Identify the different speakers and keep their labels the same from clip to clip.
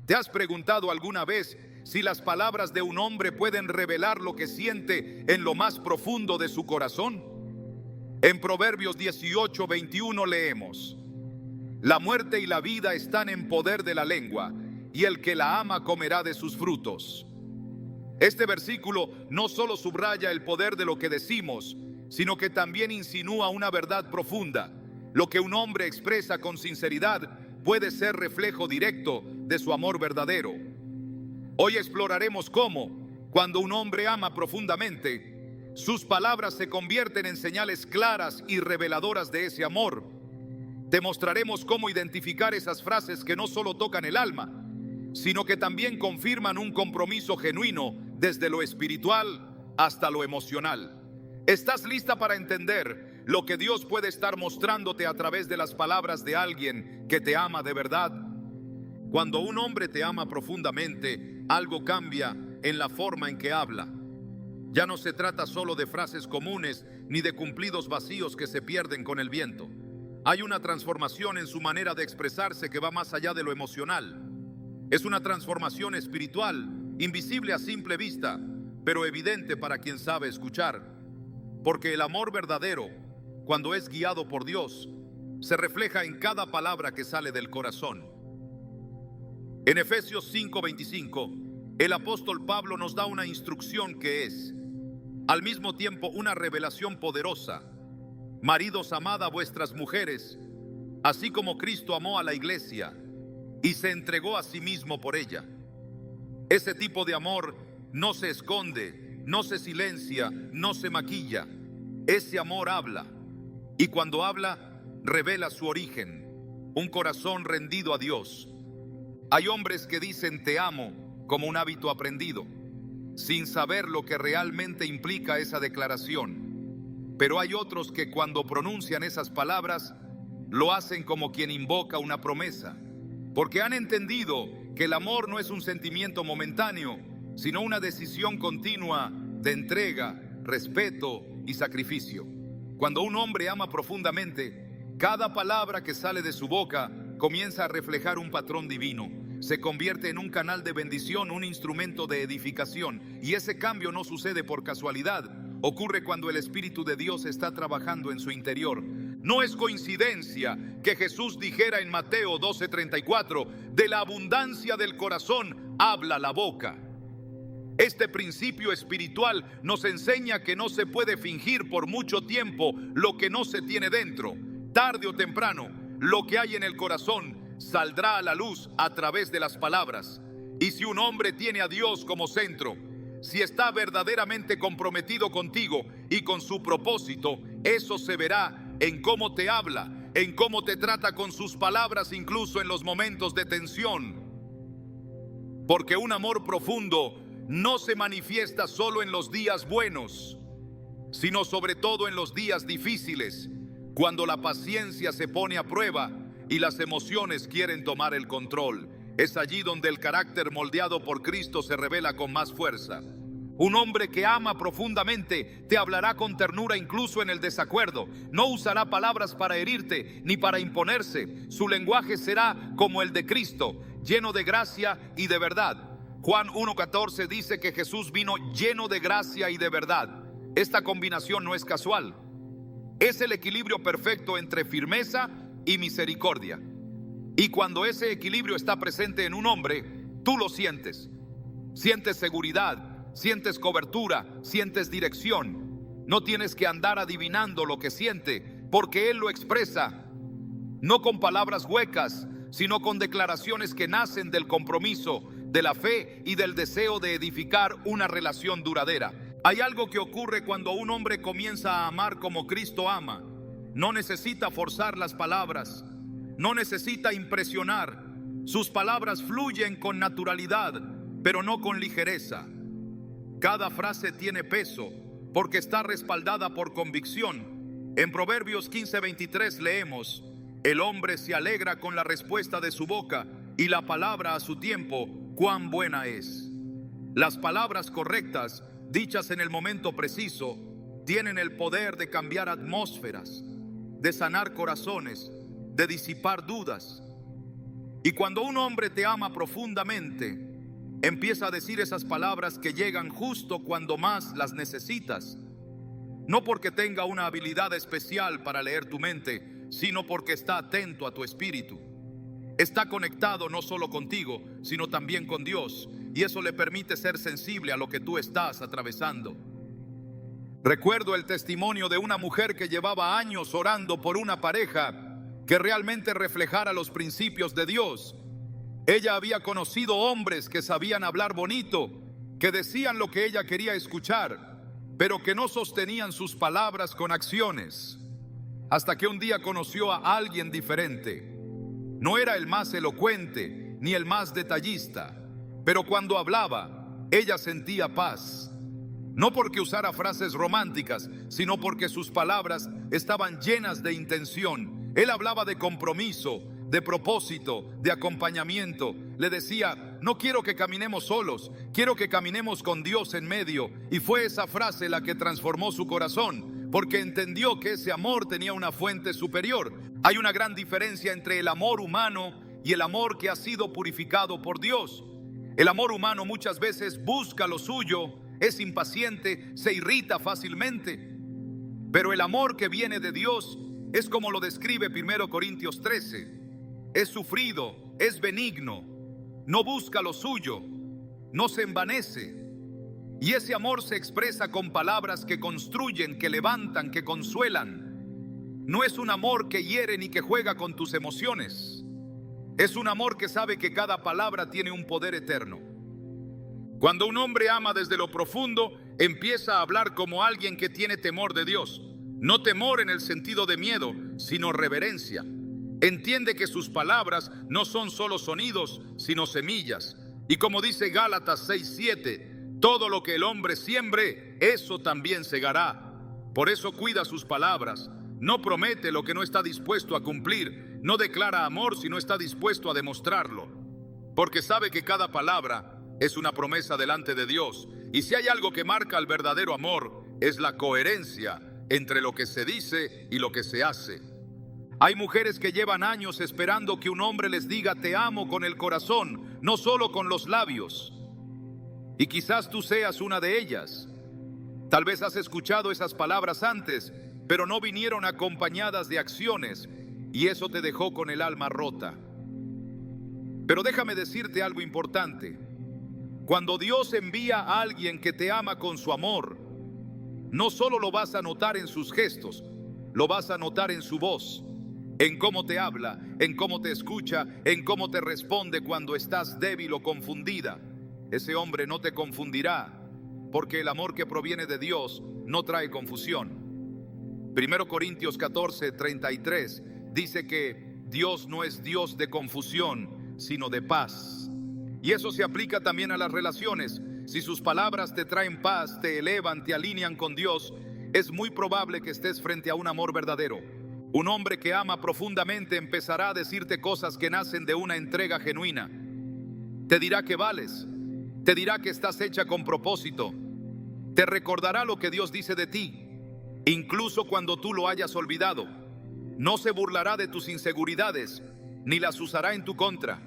Speaker 1: ¿Te has preguntado alguna vez si las palabras de un hombre pueden revelar lo que siente en lo más profundo de su corazón? En Proverbios 18:21 leemos: La muerte y la vida están en poder de la lengua, y el que la ama comerá de sus frutos. Este versículo no solo subraya el poder de lo que decimos, sino que también insinúa una verdad profunda. Lo que un hombre expresa con sinceridad puede ser reflejo directo de su amor verdadero. Hoy exploraremos cómo, cuando un hombre ama profundamente, sus palabras se convierten en señales claras y reveladoras de ese amor. Te mostraremos cómo identificar esas frases que no solo tocan el alma, sino que también confirman un compromiso genuino desde lo espiritual hasta lo emocional. ¿Estás lista para entender lo que Dios puede estar mostrándote a través de las palabras de alguien que te ama de verdad? Cuando un hombre te ama profundamente, algo cambia en la forma en que habla. Ya no se trata solo de frases comunes ni de cumplidos vacíos que se pierden con el viento. Hay una transformación en su manera de expresarse que va más allá de lo emocional. Es una transformación espiritual, invisible a simple vista, pero evidente para quien sabe escuchar. Porque el amor verdadero, cuando es guiado por Dios, se refleja en cada palabra que sale del corazón. En Efesios 5:25, el apóstol Pablo nos da una instrucción que es, al mismo tiempo, una revelación poderosa. Maridos, amad a vuestras mujeres, así como Cristo amó a la iglesia y se entregó a sí mismo por ella. Ese tipo de amor no se esconde, no se silencia, no se maquilla. Ese amor habla, y cuando habla, revela su origen, un corazón rendido a Dios. Hay hombres que dicen te amo como un hábito aprendido, sin saber lo que realmente implica esa declaración. Pero hay otros que cuando pronuncian esas palabras, lo hacen como quien invoca una promesa, porque han entendido que el amor no es un sentimiento momentáneo, sino una decisión continua de entrega, respeto y sacrificio. Cuando un hombre ama profundamente, cada palabra que sale de su boca comienza a reflejar un patrón divino. Se convierte en un canal de bendición, un instrumento de edificación. Y ese cambio no sucede por casualidad. Ocurre cuando el Espíritu de Dios está trabajando en su interior. No es coincidencia que Jesús dijera en Mateo 12:34, de la abundancia del corazón habla la boca. Este principio espiritual nos enseña que no se puede fingir por mucho tiempo lo que no se tiene dentro. Tarde o temprano, lo que hay en el corazón saldrá a la luz a través de las palabras. Y si un hombre tiene a Dios como centro, si está verdaderamente comprometido contigo y con su propósito, eso se verá en cómo te habla, en cómo te trata con sus palabras, incluso en los momentos de tensión. Porque un amor profundo no se manifiesta solo en los días buenos, sino sobre todo en los días difíciles, cuando la paciencia se pone a prueba y las emociones quieren tomar el control. Es allí donde el carácter moldeado por Cristo se revela con más fuerza. Un hombre que ama profundamente te hablará con ternura incluso en el desacuerdo. No usará palabras para herirte ni para imponerse. Su lenguaje será como el de Cristo, lleno de gracia y de verdad. Juan 1:14 dice que Jesús vino lleno de gracia y de verdad. Esta combinación no es casual. Es el equilibrio perfecto entre firmeza y misericordia. Y cuando ese equilibrio está presente en un hombre, tú lo sientes. Sientes seguridad, sientes cobertura, sientes dirección. No tienes que andar adivinando lo que siente, porque Él lo expresa, no con palabras huecas, sino con declaraciones que nacen del compromiso, de la fe y del deseo de edificar una relación duradera. Hay algo que ocurre cuando un hombre comienza a amar como Cristo ama. No necesita forzar las palabras, no necesita impresionar. Sus palabras fluyen con naturalidad, pero no con ligereza. Cada frase tiene peso porque está respaldada por convicción. En Proverbios 15:23 leemos: el hombre se alegra con la respuesta de su boca, y la palabra a su tiempo, cuán buena es. Las palabras correctas, dichas en el momento preciso, tienen el poder de cambiar atmósferas, de sanar corazones, de disipar dudas. Y cuando un hombre te ama profundamente, empieza a decir esas palabras que llegan justo cuando más las necesitas. No porque tenga una habilidad especial para leer tu mente, sino porque está atento a tu espíritu. Está conectado no solo contigo, sino también con Dios, y eso le permite ser sensible a lo que tú estás atravesando. Recuerdo el testimonio de una mujer que llevaba años orando por una pareja que realmente reflejara los principios de Dios. Ella había conocido hombres que sabían hablar bonito, que decían lo que ella quería escuchar, pero que no sostenían sus palabras con acciones. Hasta que un día conoció a alguien diferente. No era el más elocuente ni el más detallista, pero cuando hablaba, ella sentía paz. No porque usara frases románticas, sino porque sus palabras estaban llenas de intención. Él hablaba de compromiso, de propósito, de acompañamiento. Le decía: no quiero que caminemos solos, quiero que caminemos con Dios en medio. Y fue esa frase la que transformó su corazón, porque entendió que ese amor tenía una fuente superior. Hay una gran diferencia entre el amor humano y el amor que ha sido purificado por Dios. El amor humano muchas veces busca lo suyo, es impaciente, se irrita fácilmente. Pero el amor que viene de Dios es como lo describe 1 Corintios 13. Es sufrido, es benigno, no busca lo suyo, no se envanece. Y ese amor se expresa con palabras que construyen, que levantan, que consuelan. No es un amor que hiere ni que juega con tus emociones. Es un amor que sabe que cada palabra tiene un poder eterno. Cuando un hombre ama desde lo profundo, empieza a hablar como alguien que tiene temor de Dios. No temor en el sentido de miedo, sino reverencia. Entiende que sus palabras no son solo sonidos, sino semillas. Y como dice Gálatas 6:7, todo lo que el hombre siembre, eso también segará. Por eso cuida sus palabras. No promete lo que no está dispuesto a cumplir. No declara amor si no está dispuesto a demostrarlo. Porque sabe que cada palabra es una promesa delante de Dios. Y si hay algo que marca el verdadero amor, es la coherencia entre lo que se dice y lo que se hace. Hay mujeres que llevan años esperando que un hombre les diga te amo con el corazón, no solo con los labios. Y quizás tú seas una de ellas. Tal vez has escuchado esas palabras antes, pero no vinieron acompañadas de acciones, y eso te dejó con el alma rota. Pero déjame decirte algo importante. Cuando Dios envía a alguien que te ama con su amor, no solo lo vas a notar en sus gestos, lo vas a notar en su voz, en cómo te habla, en cómo te escucha, en cómo te responde cuando estás débil o confundida. Ese hombre no te confundirá, porque el amor que proviene de Dios no trae confusión. 1 Corintios 14:33 dice que Dios no es Dios de confusión, sino de paz. Y eso se aplica también a las relaciones. Si sus palabras te traen paz, te elevan, te alinean con Dios, es muy probable que estés frente a un amor verdadero. Un hombre que ama profundamente empezará a decirte cosas que nacen de una entrega genuina. Te dirá que vales, te dirá que estás hecha con propósito, te recordará lo que Dios dice de ti, incluso cuando tú lo hayas olvidado. No se burlará de tus inseguridades, ni las usará en tu contra.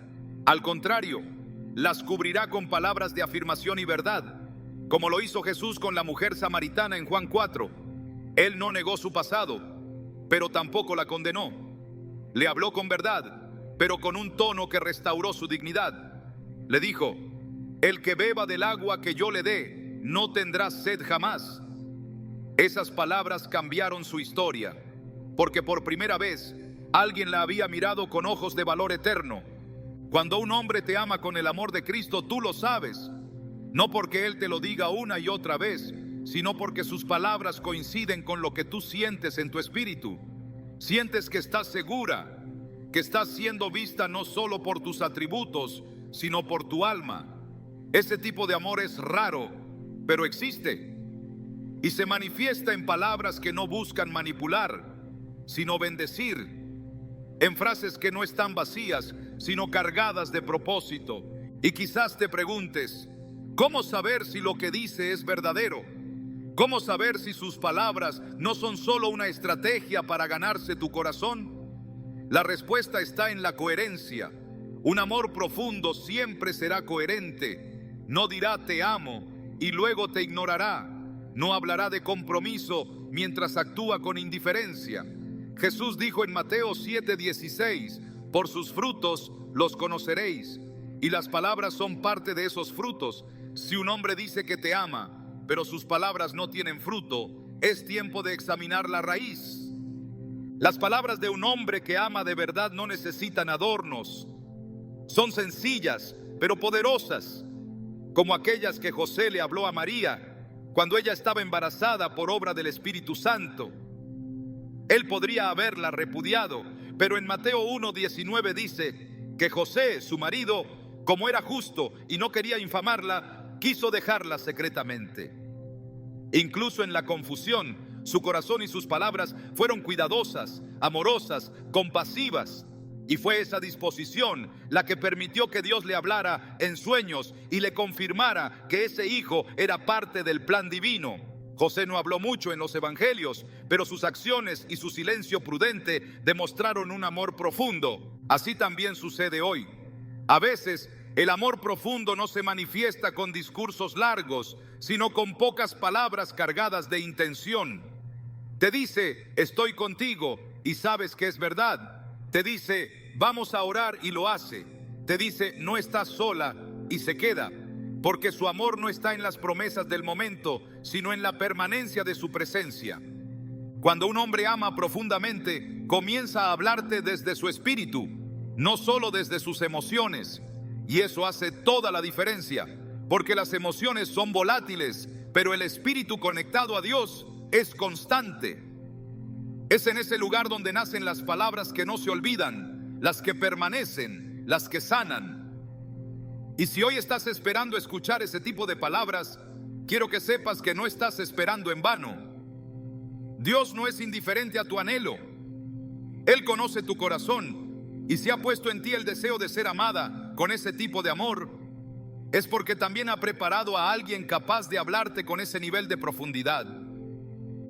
Speaker 1: Al contrario, las cubrirá con palabras de afirmación y verdad, como lo hizo Jesús con la mujer samaritana en Juan 4. Él no negó su pasado, pero tampoco la condenó. Le habló con verdad, pero con un tono que restauró su dignidad. Le dijo: el que beba del agua que yo le dé, no tendrá sed jamás. Esas palabras cambiaron su historia, porque por primera vez alguien la había mirado con ojos de valor eterno. Cuando un hombre te ama con el amor de Cristo, tú lo sabes, no porque Él te lo diga una y otra vez, sino porque sus palabras coinciden con lo que tú sientes en tu espíritu. Sientes que estás segura, que estás siendo vista no solo por tus atributos, sino por tu alma. Ese tipo de amor es raro, pero existe. Y se manifiesta en palabras que no buscan manipular, sino bendecir. En frases que no están vacías, sino cargadas de propósito. Y quizás te preguntes: ¿cómo saber si lo que dice es verdadero? ¿Cómo saber si sus palabras no son solo una estrategia para ganarse tu corazón? La respuesta está en la coherencia. Un amor profundo siempre será coherente. No dirá te amo y luego te ignorará. No hablará de compromiso mientras actúa con indiferencia. Jesús dijo en Mateo 7:16, por sus frutos los conoceréis. Y las palabras son parte de esos frutos. Si un hombre dice que te ama, pero sus palabras no tienen fruto, es tiempo de examinar la raíz. Las palabras de un hombre que ama de verdad no necesitan adornos. Son sencillas, pero poderosas, como aquellas que José le habló a María cuando ella estaba embarazada por obra del Espíritu Santo. Él podría haberla repudiado, pero en Mateo 1:19 dice que José, su marido, como era justo y no quería infamarla, quiso dejarla secretamente. Incluso en la confusión, su corazón y sus palabras fueron cuidadosas, amorosas, compasivas. Y fue esa disposición la que permitió que Dios le hablara en sueños y le confirmara que ese hijo era parte del plan divino. José no habló mucho en los evangelios, pero sus acciones y su silencio prudente demostraron un amor profundo. Así también sucede hoy. A veces, el amor profundo no se manifiesta con discursos largos, sino con pocas palabras cargadas de intención. Te dice, estoy contigo, y sabes que es verdad. Te dice, vamos a orar, y lo hace. Te dice, no estás sola, y se queda. Porque su amor no está en las promesas del momento, sino en la permanencia de su presencia. Cuando un hombre ama profundamente, comienza a hablarte desde su espíritu, no solo desde sus emociones. Y eso hace toda la diferencia, porque las emociones son volátiles, pero el espíritu conectado a Dios es constante. Es en ese lugar donde nacen las palabras que no se olvidan, las que permanecen, las que sanan. Y si hoy estás esperando escuchar ese tipo de palabras, quiero que sepas que no estás esperando en vano. Dios no es indiferente a tu anhelo. Él conoce tu corazón, y si ha puesto en ti el deseo de ser amada con ese tipo de amor, es porque también ha preparado a alguien capaz de hablarte con ese nivel de profundidad.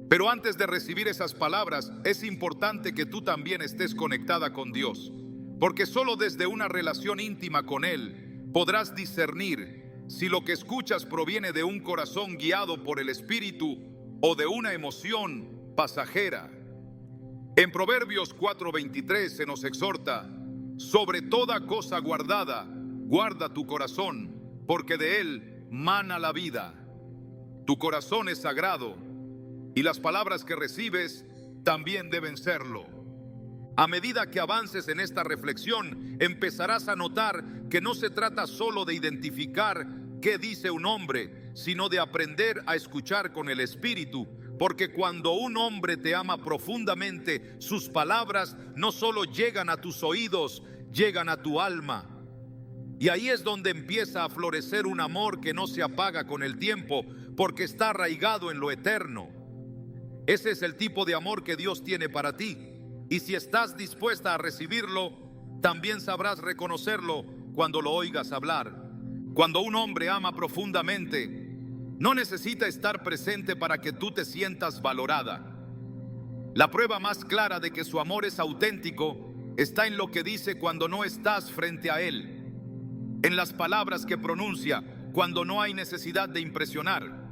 Speaker 1: Pero antes de recibir esas palabras, es importante que tú también estés conectada con Dios, porque solo desde una relación íntima con Él podrás discernir si lo que escuchas proviene de un corazón guiado por el Espíritu o de una emoción pasajera. En Proverbios 4:23 se nos exhorta, sobre toda cosa guardada, guarda tu corazón, porque de él mana la vida. Tu corazón es sagrado, y las palabras que recibes también deben serlo. A medida que avances en esta reflexión, empezarás a notar que no se trata solo de identificar qué dice un hombre, sino de aprender a escuchar con el Espíritu, porque cuando un hombre te ama profundamente, sus palabras no solo llegan a tus oídos, llegan a tu alma. Y ahí es donde empieza a florecer un amor que no se apaga con el tiempo, porque está arraigado en lo eterno. Ese es el tipo de amor que Dios tiene para ti. Y si estás dispuesta a recibirlo, también sabrás reconocerlo cuando lo oigas hablar. Cuando un hombre ama profundamente, no necesita estar presente para que tú te sientas valorada. La prueba más clara de que su amor es auténtico está en lo que dice cuando no estás frente a él, en las palabras que pronuncia cuando no hay necesidad de impresionar.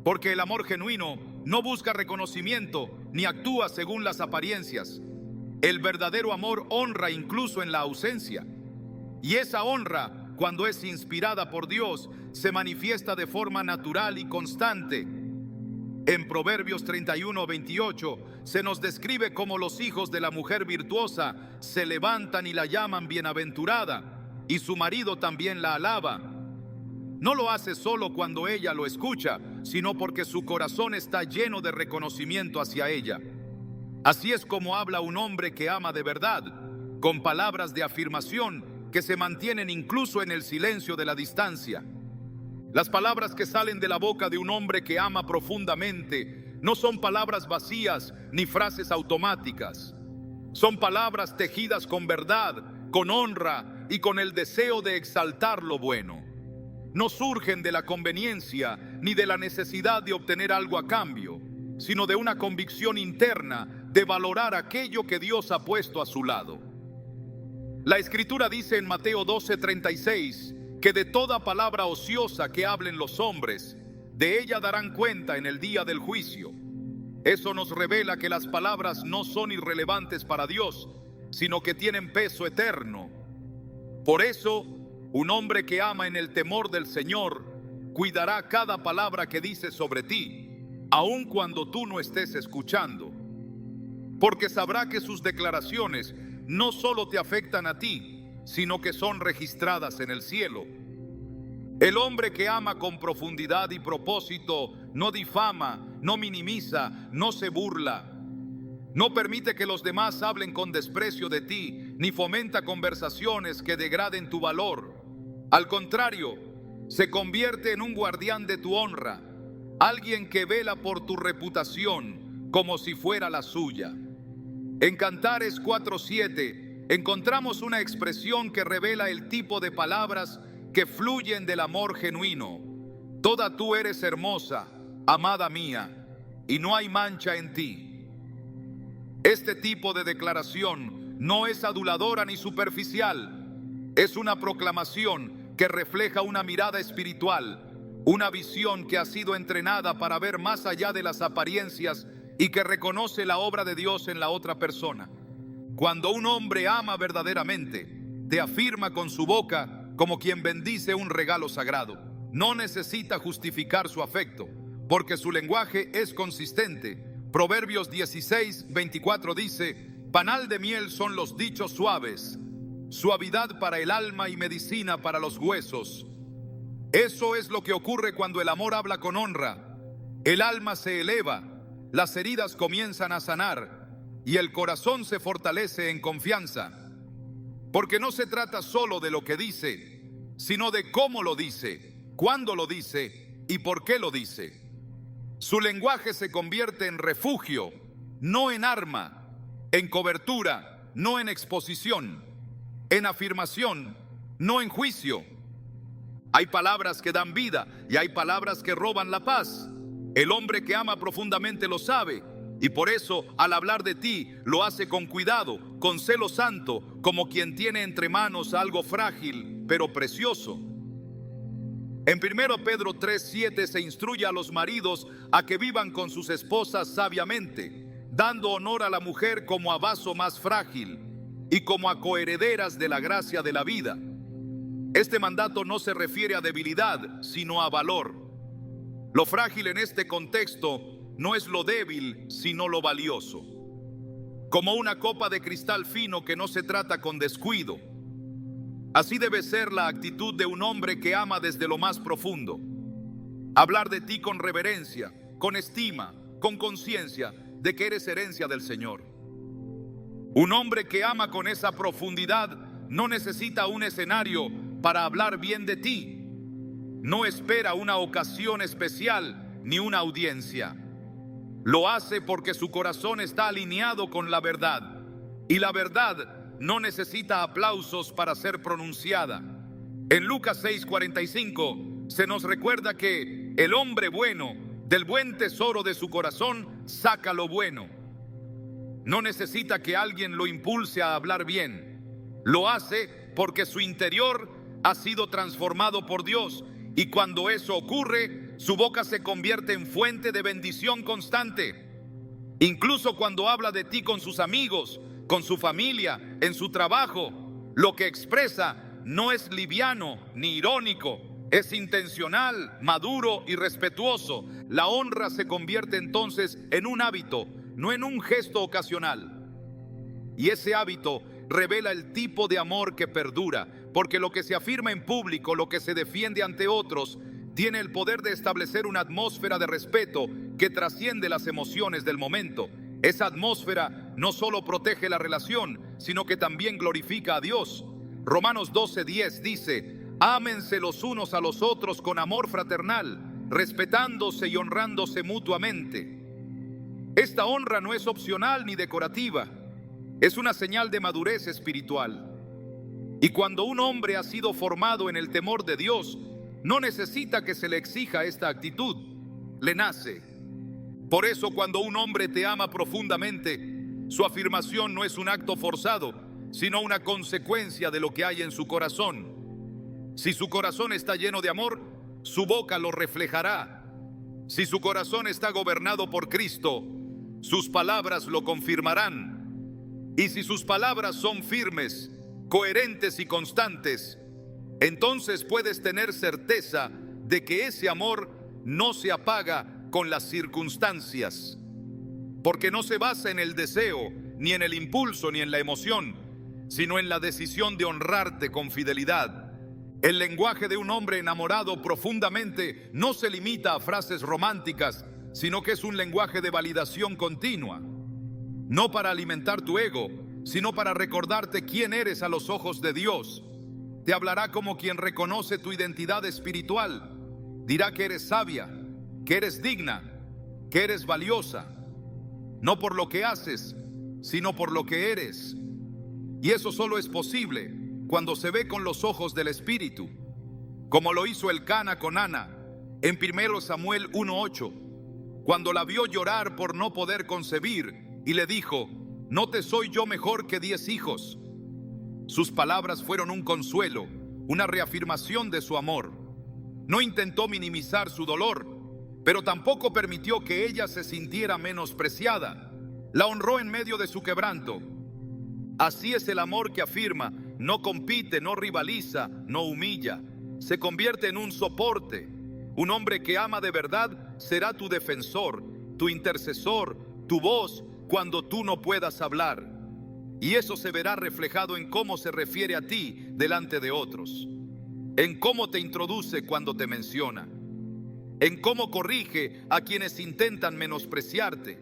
Speaker 1: Porque el amor genuino no busca reconocimiento ni actúa según las apariencias. El verdadero amor honra incluso en la ausencia. Y esa honra, cuando es inspirada por Dios, se manifiesta de forma natural y constante. En Proverbios 31:28 se nos describe cómo los hijos de la mujer virtuosa se levantan y la llaman bienaventurada, y su marido también la alaba. No lo hace solo cuando ella lo escucha, sino porque su corazón está lleno de reconocimiento hacia ella. Así es como habla un hombre que ama de verdad, con palabras de afirmación que se mantienen incluso en el silencio de la distancia. Las palabras que salen de la boca de un hombre que ama profundamente no son palabras vacías ni frases automáticas. Son palabras tejidas con verdad, con honra y con el deseo de exaltar lo bueno. No surgen de la conveniencia ni de la necesidad de obtener algo a cambio, sino de una convicción interna de valorar aquello que Dios ha puesto a su lado. La Escritura dice en Mateo 12:36 que de toda palabra ociosa que hablen los hombres, de ella darán cuenta en el día del juicio. Eso nos revela que las palabras no son irrelevantes para Dios, sino que tienen peso eterno. Por eso, un hombre que ama en el temor del Señor cuidará cada palabra que dice sobre ti, aun cuando tú no estés escuchando, porque sabrá que sus declaraciones no solo te afectan a ti, sino que son registradas en el cielo. El hombre que ama con profundidad y propósito no difama, no minimiza, no se burla. No permite que los demás hablen con desprecio de ti, ni fomenta conversaciones que degraden tu valor. Al contrario, se convierte en un guardián de tu honra, alguien que vela por tu reputación como si fuera la suya. En Cantares 4:7 encontramos una expresión que revela el tipo de palabras que fluyen del amor genuino. Toda tú eres hermosa, amada mía, y no hay mancha en ti. Este tipo de declaración no es aduladora ni superficial. Es una proclamación que refleja una mirada espiritual, una visión que ha sido entrenada para ver más allá de las apariencias y que reconoce la obra de Dios en la otra persona. Cuando un hombre ama verdaderamente, te afirma con su boca como quien bendice un regalo sagrado. No necesita justificar su afecto, porque su lenguaje es consistente. Proverbios 16:24 dice: panal de miel son los dichos suaves, suavidad para el alma y medicina para los huesos. Eso es lo que ocurre cuando el amor habla con honra. El alma se eleva, las heridas comienzan a sanar y el corazón se fortalece en confianza. Porque no se trata solo de lo que dice, sino de cómo lo dice, cuándo lo dice y por qué lo dice. Su lenguaje se convierte en refugio, no en arma, en cobertura, no en exposición, en afirmación, no en juicio. Hay palabras que dan vida y hay palabras que roban la paz. El hombre que ama profundamente lo sabe, y por eso al hablar de ti lo hace con cuidado, con celo santo, como quien tiene entre manos algo frágil pero precioso. En 1 Pedro 3:7 se instruye a los maridos a que vivan con sus esposas sabiamente, dando honor a la mujer como a vaso más frágil y como a coherederas de la gracia de la vida. Este mandato no se refiere a debilidad, sino a valor. Lo frágil en este contexto no es lo débil, sino lo valioso. Como una copa de cristal fino que no se trata con descuido. Así debe ser la actitud de un hombre que ama desde lo más profundo. Hablar de ti con reverencia, con estima, con conciencia de que eres herencia del Señor. Un hombre que ama con esa profundidad no necesita un escenario para hablar bien de ti. No espera una ocasión especial ni una audiencia. Lo hace porque su corazón está alineado con la verdad. Y la verdad no necesita aplausos para ser pronunciada. En Lucas 6:45 se nos recuerda que el hombre bueno del buen tesoro de su corazón saca lo bueno. No necesita que alguien lo impulse a hablar bien. Lo hace porque su interior ha sido transformado por Dios, y cuando eso ocurre, su boca se convierte en fuente de bendición constante. Incluso cuando habla de ti con sus amigos, con su familia, en su trabajo, lo que expresa no es liviano ni irónico, es intencional, maduro y respetuoso. La honra se convierte entonces en un hábito, no en un gesto ocasional. Y ese hábito revela el tipo de amor que perdura, porque lo que se afirma en público, lo que se defiende ante otros, tiene el poder de establecer una atmósfera de respeto que trasciende las emociones del momento. Esa atmósfera no solo protege la relación, sino que también glorifica a Dios. Romanos 12:10 dice: ámense los unos a los otros con amor fraternal, respetándose y honrándose mutuamente. Esta honra no es opcional ni decorativa, es una señal de madurez espiritual. Y cuando un hombre ha sido formado en el temor de Dios, no necesita que se le exija esta actitud, le nace. Por eso, cuando un hombre te ama profundamente, su afirmación no es un acto forzado, sino una consecuencia de lo que hay en su corazón. Si su corazón está lleno de amor, su boca lo reflejará. Si su corazón está gobernado por Cristo, sus palabras lo confirmarán. Y si sus palabras son firmes, coherentes y constantes, entonces puedes tener certeza de que ese amor no se apaga con las circunstancias, porque no se basa en el deseo, ni en el impulso, ni en la emoción, sino en la decisión de honrarte con fidelidad. El lenguaje de un hombre enamorado profundamente no se limita a frases románticas, sino que es un lenguaje de validación continua, no para alimentar tu ego, sino para recordarte quién eres a los ojos de Dios. Te hablará como quien reconoce tu identidad espiritual. Dirá que eres sabia, que eres digna, que eres valiosa, no por lo que haces, sino por lo que eres. Y eso solo es posible cuando se ve con los ojos del Espíritu, como lo hizo Elcana con Ana en 1 Samuel 1:8, cuando la vio llorar por no poder concebir y le dijo: ¿no te soy yo mejor que 10 hijos? Sus palabras fueron un consuelo, una reafirmación de su amor. No intentó minimizar su dolor, pero tampoco permitió que ella se sintiera menospreciada. La honró en medio de su quebranto. Así es el amor que afirma, no compite, no rivaliza, no humilla. Se convierte en un soporte. Un hombre que ama de verdad será tu defensor, tu intercesor, tu voz cuando tú no puedas hablar. Y eso se verá reflejado en cómo se refiere a ti delante de otros, en cómo te introduce cuando te menciona, en cómo corrige a quienes intentan menospreciarte.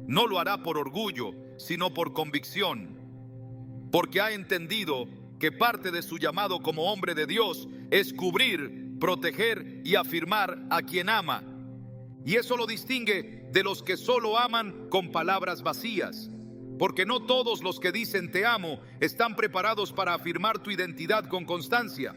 Speaker 1: No lo hará por orgullo, sino por convicción, porque ha entendido que parte de su llamado como hombre de Dios es cubrir, proteger y afirmar a quien ama. Y eso lo distingue de los que solo aman con palabras vacías, porque no todos los que dicen te amo están preparados para afirmar tu identidad con constancia.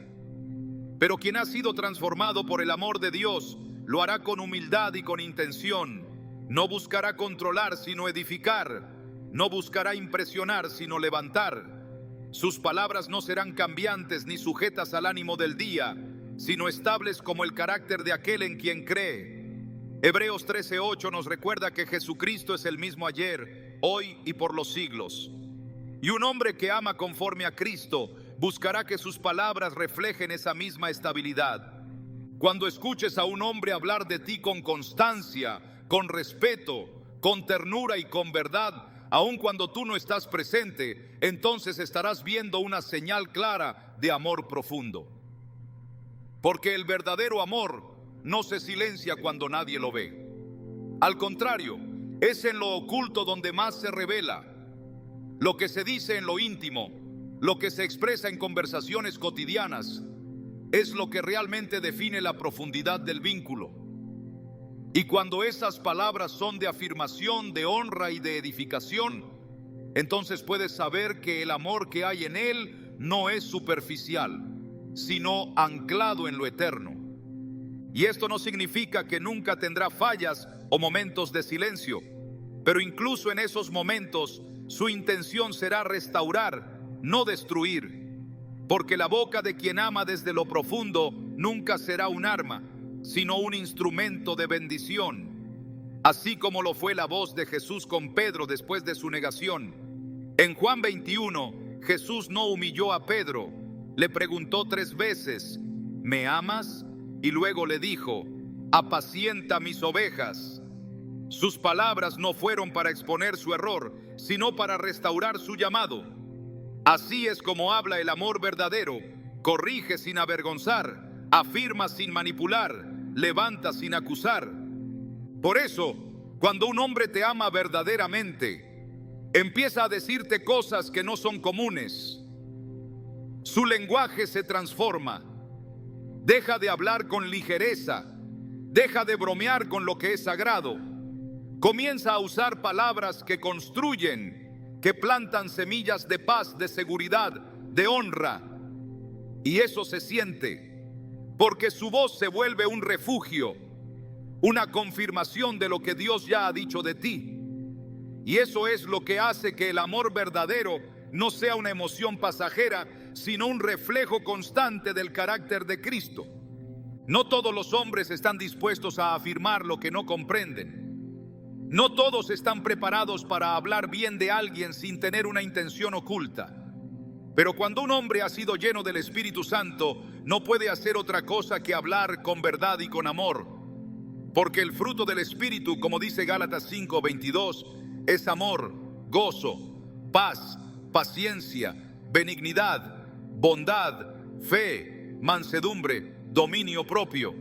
Speaker 1: Pero quien ha sido transformado por el amor de Dios lo hará con humildad y con intención. No buscará controlar sino edificar. No buscará impresionar sino levantar. Sus palabras no serán cambiantes ni sujetas al ánimo del día, sino estables como el carácter de aquel en quien cree. Hebreos 13:8 nos recuerda que Jesucristo es el mismo ayer, hoy y por los siglos. Y un hombre que ama conforme a Cristo buscará que sus palabras reflejen esa misma estabilidad. Cuando escuches a un hombre hablar de ti con constancia, con respeto, con ternura y con verdad, aun cuando tú no estás presente, entonces estarás viendo una señal clara de amor profundo. Porque el verdadero amor no se silencia cuando nadie lo ve. Al contrario, es en lo oculto donde más se revela. Lo que se dice en lo íntimo, lo que se expresa en conversaciones cotidianas, es lo que realmente define la profundidad del vínculo. Y cuando esas palabras son de afirmación, de honra y de edificación, entonces puedes saber que el amor que hay en él no es superficial, sino anclado en lo eterno. Y esto no significa que nunca tendrá fallas o momentos de silencio, pero incluso en esos momentos su intención será restaurar, no destruir, porque la boca de quien ama desde lo profundo nunca será un arma, sino un instrumento de bendición, así como lo fue la voz de Jesús con Pedro después de su negación. En Juan 21, Jesús no humilló a Pedro, le preguntó 3 veces: ¿me amas? Y luego le dijo: apacienta mis ovejas. Sus palabras no fueron para exponer su error, sino para restaurar su llamado. Así es como habla el amor verdadero: corrige sin avergonzar, afirma sin manipular, levanta sin acusar. Por eso, cuando un hombre te ama verdaderamente, empieza a decirte cosas que no son comunes. Su lenguaje se transforma. Deja de hablar con ligereza, deja de bromear con lo que es sagrado. Comienza a usar palabras que construyen, que plantan semillas de paz, de seguridad, de honra. Y eso se siente, porque su voz se vuelve un refugio, una confirmación de lo que Dios ya ha dicho de ti. Y eso es lo que hace que el amor verdadero no sea una emoción pasajera, sino un reflejo constante del carácter de Cristo. No todos los hombres están dispuestos a afirmar lo que no comprenden. No todos están preparados para hablar bien de alguien sin tener una intención oculta. Pero cuando un hombre ha sido lleno del Espíritu Santo, no puede hacer otra cosa que hablar con verdad y con amor. Porque el fruto del Espíritu, como dice Gálatas 5:22, es amor, gozo, paz, paciencia, benignidad, bondad, fe, mansedumbre, dominio propio.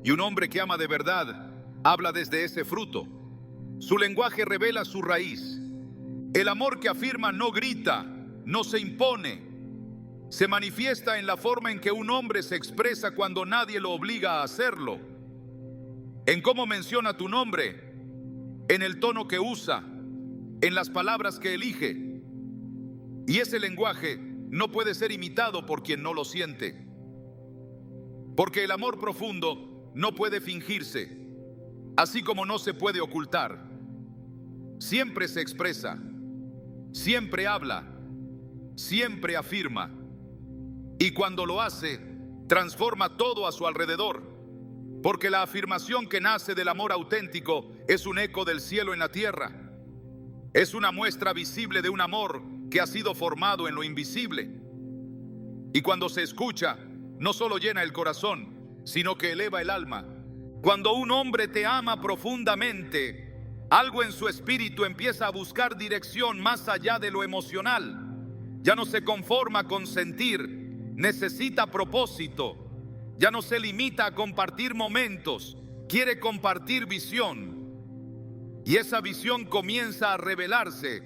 Speaker 1: Y un hombre que ama de verdad habla desde ese fruto. Su lenguaje revela su raíz. El amor que afirma no grita, no se impone. Se manifiesta en la forma en que un hombre se expresa cuando nadie lo obliga a hacerlo. En cómo menciona tu nombre, en el tono que usa, en las palabras que elige. Y ese lenguaje no puede ser imitado por quien no lo siente. Porque el amor profundo no puede fingirse, así como no se puede ocultar. Siempre se expresa, siempre habla, siempre afirma. Y cuando lo hace, transforma todo a su alrededor. Porque la afirmación que nace del amor auténtico es un eco del cielo en la tierra. Es una muestra visible de un amor que ha sido formado en lo invisible. Y cuando se escucha, no solo llena el corazón, sino que eleva el alma. Cuando un hombre te ama profundamente, algo en su espíritu empieza a buscar dirección más allá de lo emocional. Ya no se conforma con sentir, necesita propósito. Ya no se limita a compartir momentos, quiere compartir visión. Y esa visión comienza a revelarse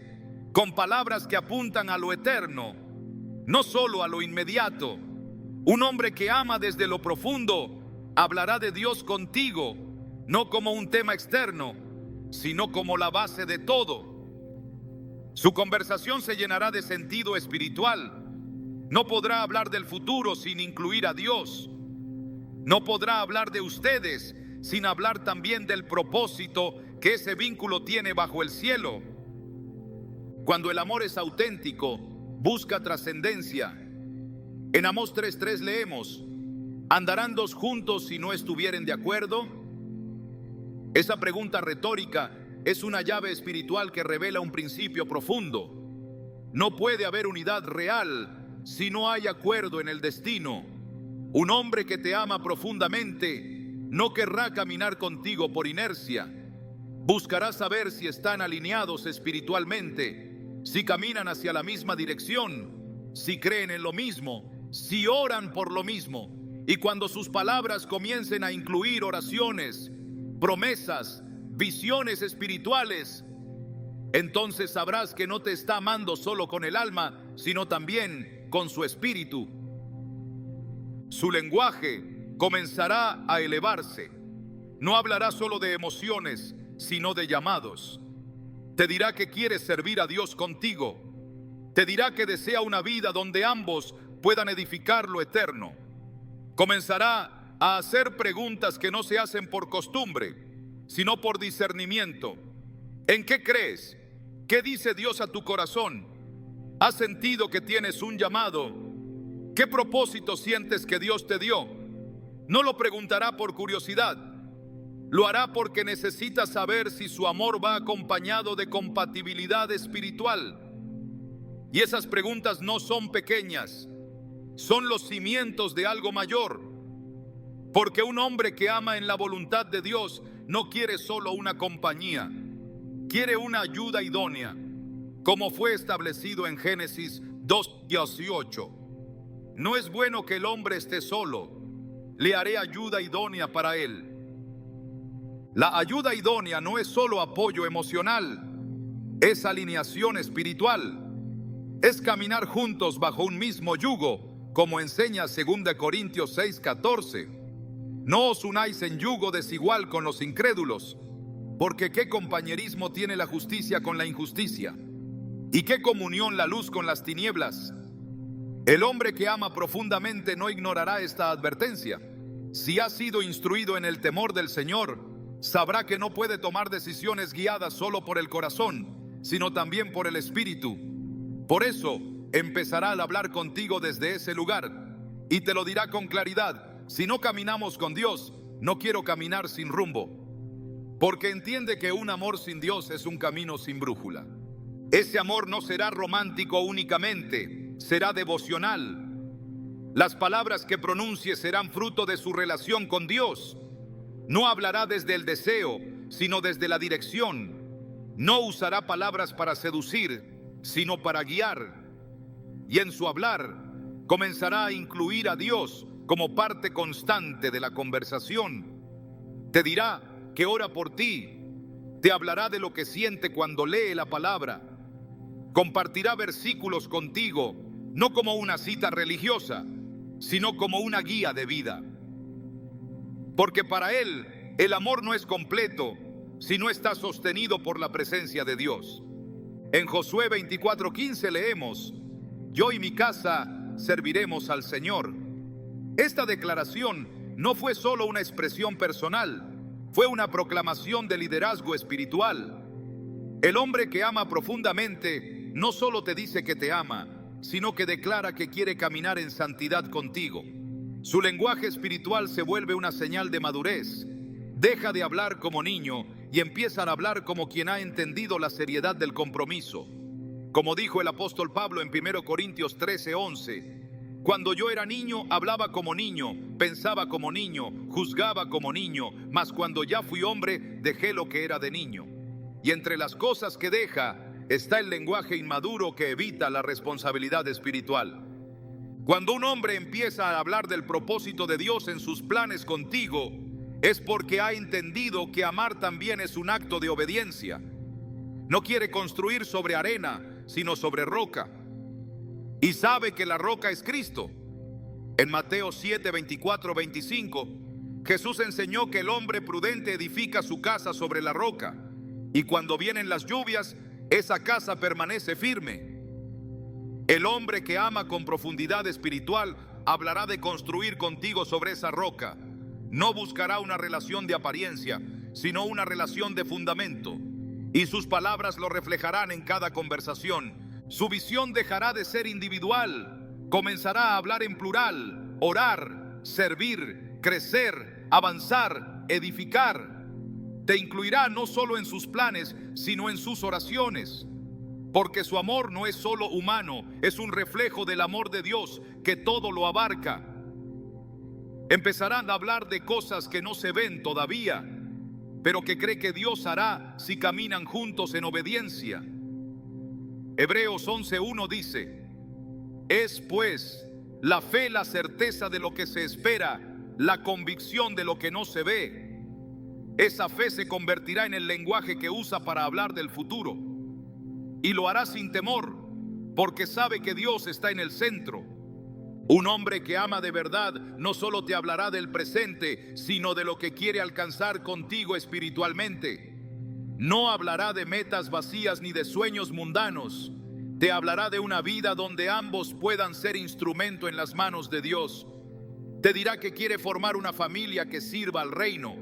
Speaker 1: con palabras que apuntan a lo eterno, no solo a lo inmediato. Un hombre que ama desde lo profundo hablará de Dios contigo, no como un tema externo, sino como la base de todo. Su conversación se llenará de sentido espiritual. No podrá hablar del futuro sin incluir a Dios. No podrá hablar de ustedes sin hablar también del propósito que ese vínculo tiene bajo el cielo. Cuando el amor es auténtico, busca trascendencia. En Amós 3:3 leemos: ¿andarán dos juntos si no estuvieren de acuerdo? Esa pregunta retórica es una llave espiritual que revela un principio profundo. No puede haber unidad real si no hay acuerdo en el destino. Un hombre que te ama profundamente no querrá caminar contigo por inercia. Buscará saber si están alineados espiritualmente, si caminan hacia la misma dirección, si creen en lo mismo, si oran por lo mismo. Y cuando sus palabras comiencen a incluir oraciones, promesas, visiones espirituales, entonces sabrás que no te está amando solo con el alma, sino también con su espíritu. Su lenguaje comenzará a elevarse. No hablará solo de emociones, sino de llamados. Te dirá que quiere servir a Dios contigo. Te dirá que desea una vida donde ambos puedan edificar lo eterno. Comenzará a hacer preguntas que no se hacen por costumbre, sino por discernimiento. ¿En qué crees? ¿Qué dice Dios a tu corazón? ¿Has sentido que tienes un llamado? ¿Qué propósito sientes que Dios te dio? No lo preguntará por curiosidad. Lo hará porque necesita saber si su amor va acompañado de compatibilidad espiritual. Y esas preguntas no son pequeñas, son los cimientos de algo mayor. Porque un hombre que ama en la voluntad de Dios no quiere solo una compañía, quiere una ayuda idónea, como fue establecido en Génesis 2:18. No es bueno que el hombre esté solo, le haré ayuda idónea para él. La ayuda idónea no es solo apoyo emocional, es alineación espiritual, es caminar juntos bajo un mismo yugo, como enseña 2 Corintios 6:14. No os unáis en yugo desigual con los incrédulos, porque ¿qué compañerismo tiene la justicia con la injusticia? ¿Y qué comunión la luz con las tinieblas? El hombre que ama profundamente no ignorará esta advertencia. Si ha sido instruido en el temor del Señor, sabrá que no puede tomar decisiones guiadas solo por el corazón, sino también por el Espíritu. Por eso empezará al hablar contigo desde ese lugar y te lo dirá con claridad. Si no caminamos con Dios, no quiero caminar sin rumbo, porque entiende que un amor sin Dios es un camino sin brújula. Ese amor no será romántico únicamente, será devocional. Las palabras que pronuncie serán fruto de su relación con Dios. No hablará desde el deseo, sino desde la dirección. No usará palabras para seducir, sino para guiar. Y en su hablar comenzará a incluir a Dios como parte constante de la conversación. Te dirá que ora por ti, te hablará de lo que siente cuando lee la palabra. Compartirá versículos contigo, no como una cita religiosa, sino como una guía de vida. Porque para él el amor no es completo si no está sostenido por la presencia de Dios. En Josué 24:15 leemos: yo y mi casa serviremos al Señor. Esta declaración no fue solo una expresión personal, fue una proclamación de liderazgo espiritual. El hombre que ama profundamente no solo te dice que te ama, sino que declara que quiere caminar en santidad contigo. Su lenguaje espiritual se vuelve una señal de madurez. Deja de hablar como niño y empieza a hablar como quien ha entendido la seriedad del compromiso. Como dijo el apóstol Pablo en 1 Corintios 13:11, cuando yo era niño, hablaba como niño, pensaba como niño, juzgaba como niño, mas cuando ya fui hombre, dejé lo que era de niño. Y entre las cosas que deja está el lenguaje inmaduro que evita la responsabilidad espiritual. Cuando un hombre empieza a hablar del propósito de Dios en sus planes contigo, es porque ha entendido que amar también es un acto de obediencia. No quiere construir sobre arena, sino sobre roca. Y sabe que la roca es Cristo. En Mateo 7, 24, 25, Jesús enseñó que el hombre prudente edifica su casa sobre la roca, y cuando vienen las lluvias, esa casa permanece firme. El hombre que ama con profundidad espiritual hablará de construir contigo sobre esa roca. No buscará una relación de apariencia, sino una relación de fundamento. Y sus palabras lo reflejarán en cada conversación. Su visión dejará de ser individual, comenzará a hablar en plural, orar, servir, crecer, avanzar, edificar. Te incluirá no solo en sus planes, sino en sus oraciones. Porque su amor no es solo humano, es un reflejo del amor de Dios que todo lo abarca. Empezarán a hablar de cosas que no se ven todavía, pero que cree que Dios hará si caminan juntos en obediencia. Hebreos 11:1 dice: es pues la fe la certeza de lo que se espera, la convicción de lo que no se ve. Esa fe se convertirá en el lenguaje que usa para hablar del futuro. Y lo hará sin temor, porque sabe que Dios está en el centro. Un hombre que ama de verdad no solo te hablará del presente, sino de lo que quiere alcanzar contigo espiritualmente. No hablará de metas vacías ni de sueños mundanos. Te hablará de una vida donde ambos puedan ser instrumento en las manos de Dios. Te dirá que quiere formar una familia que sirva al reino,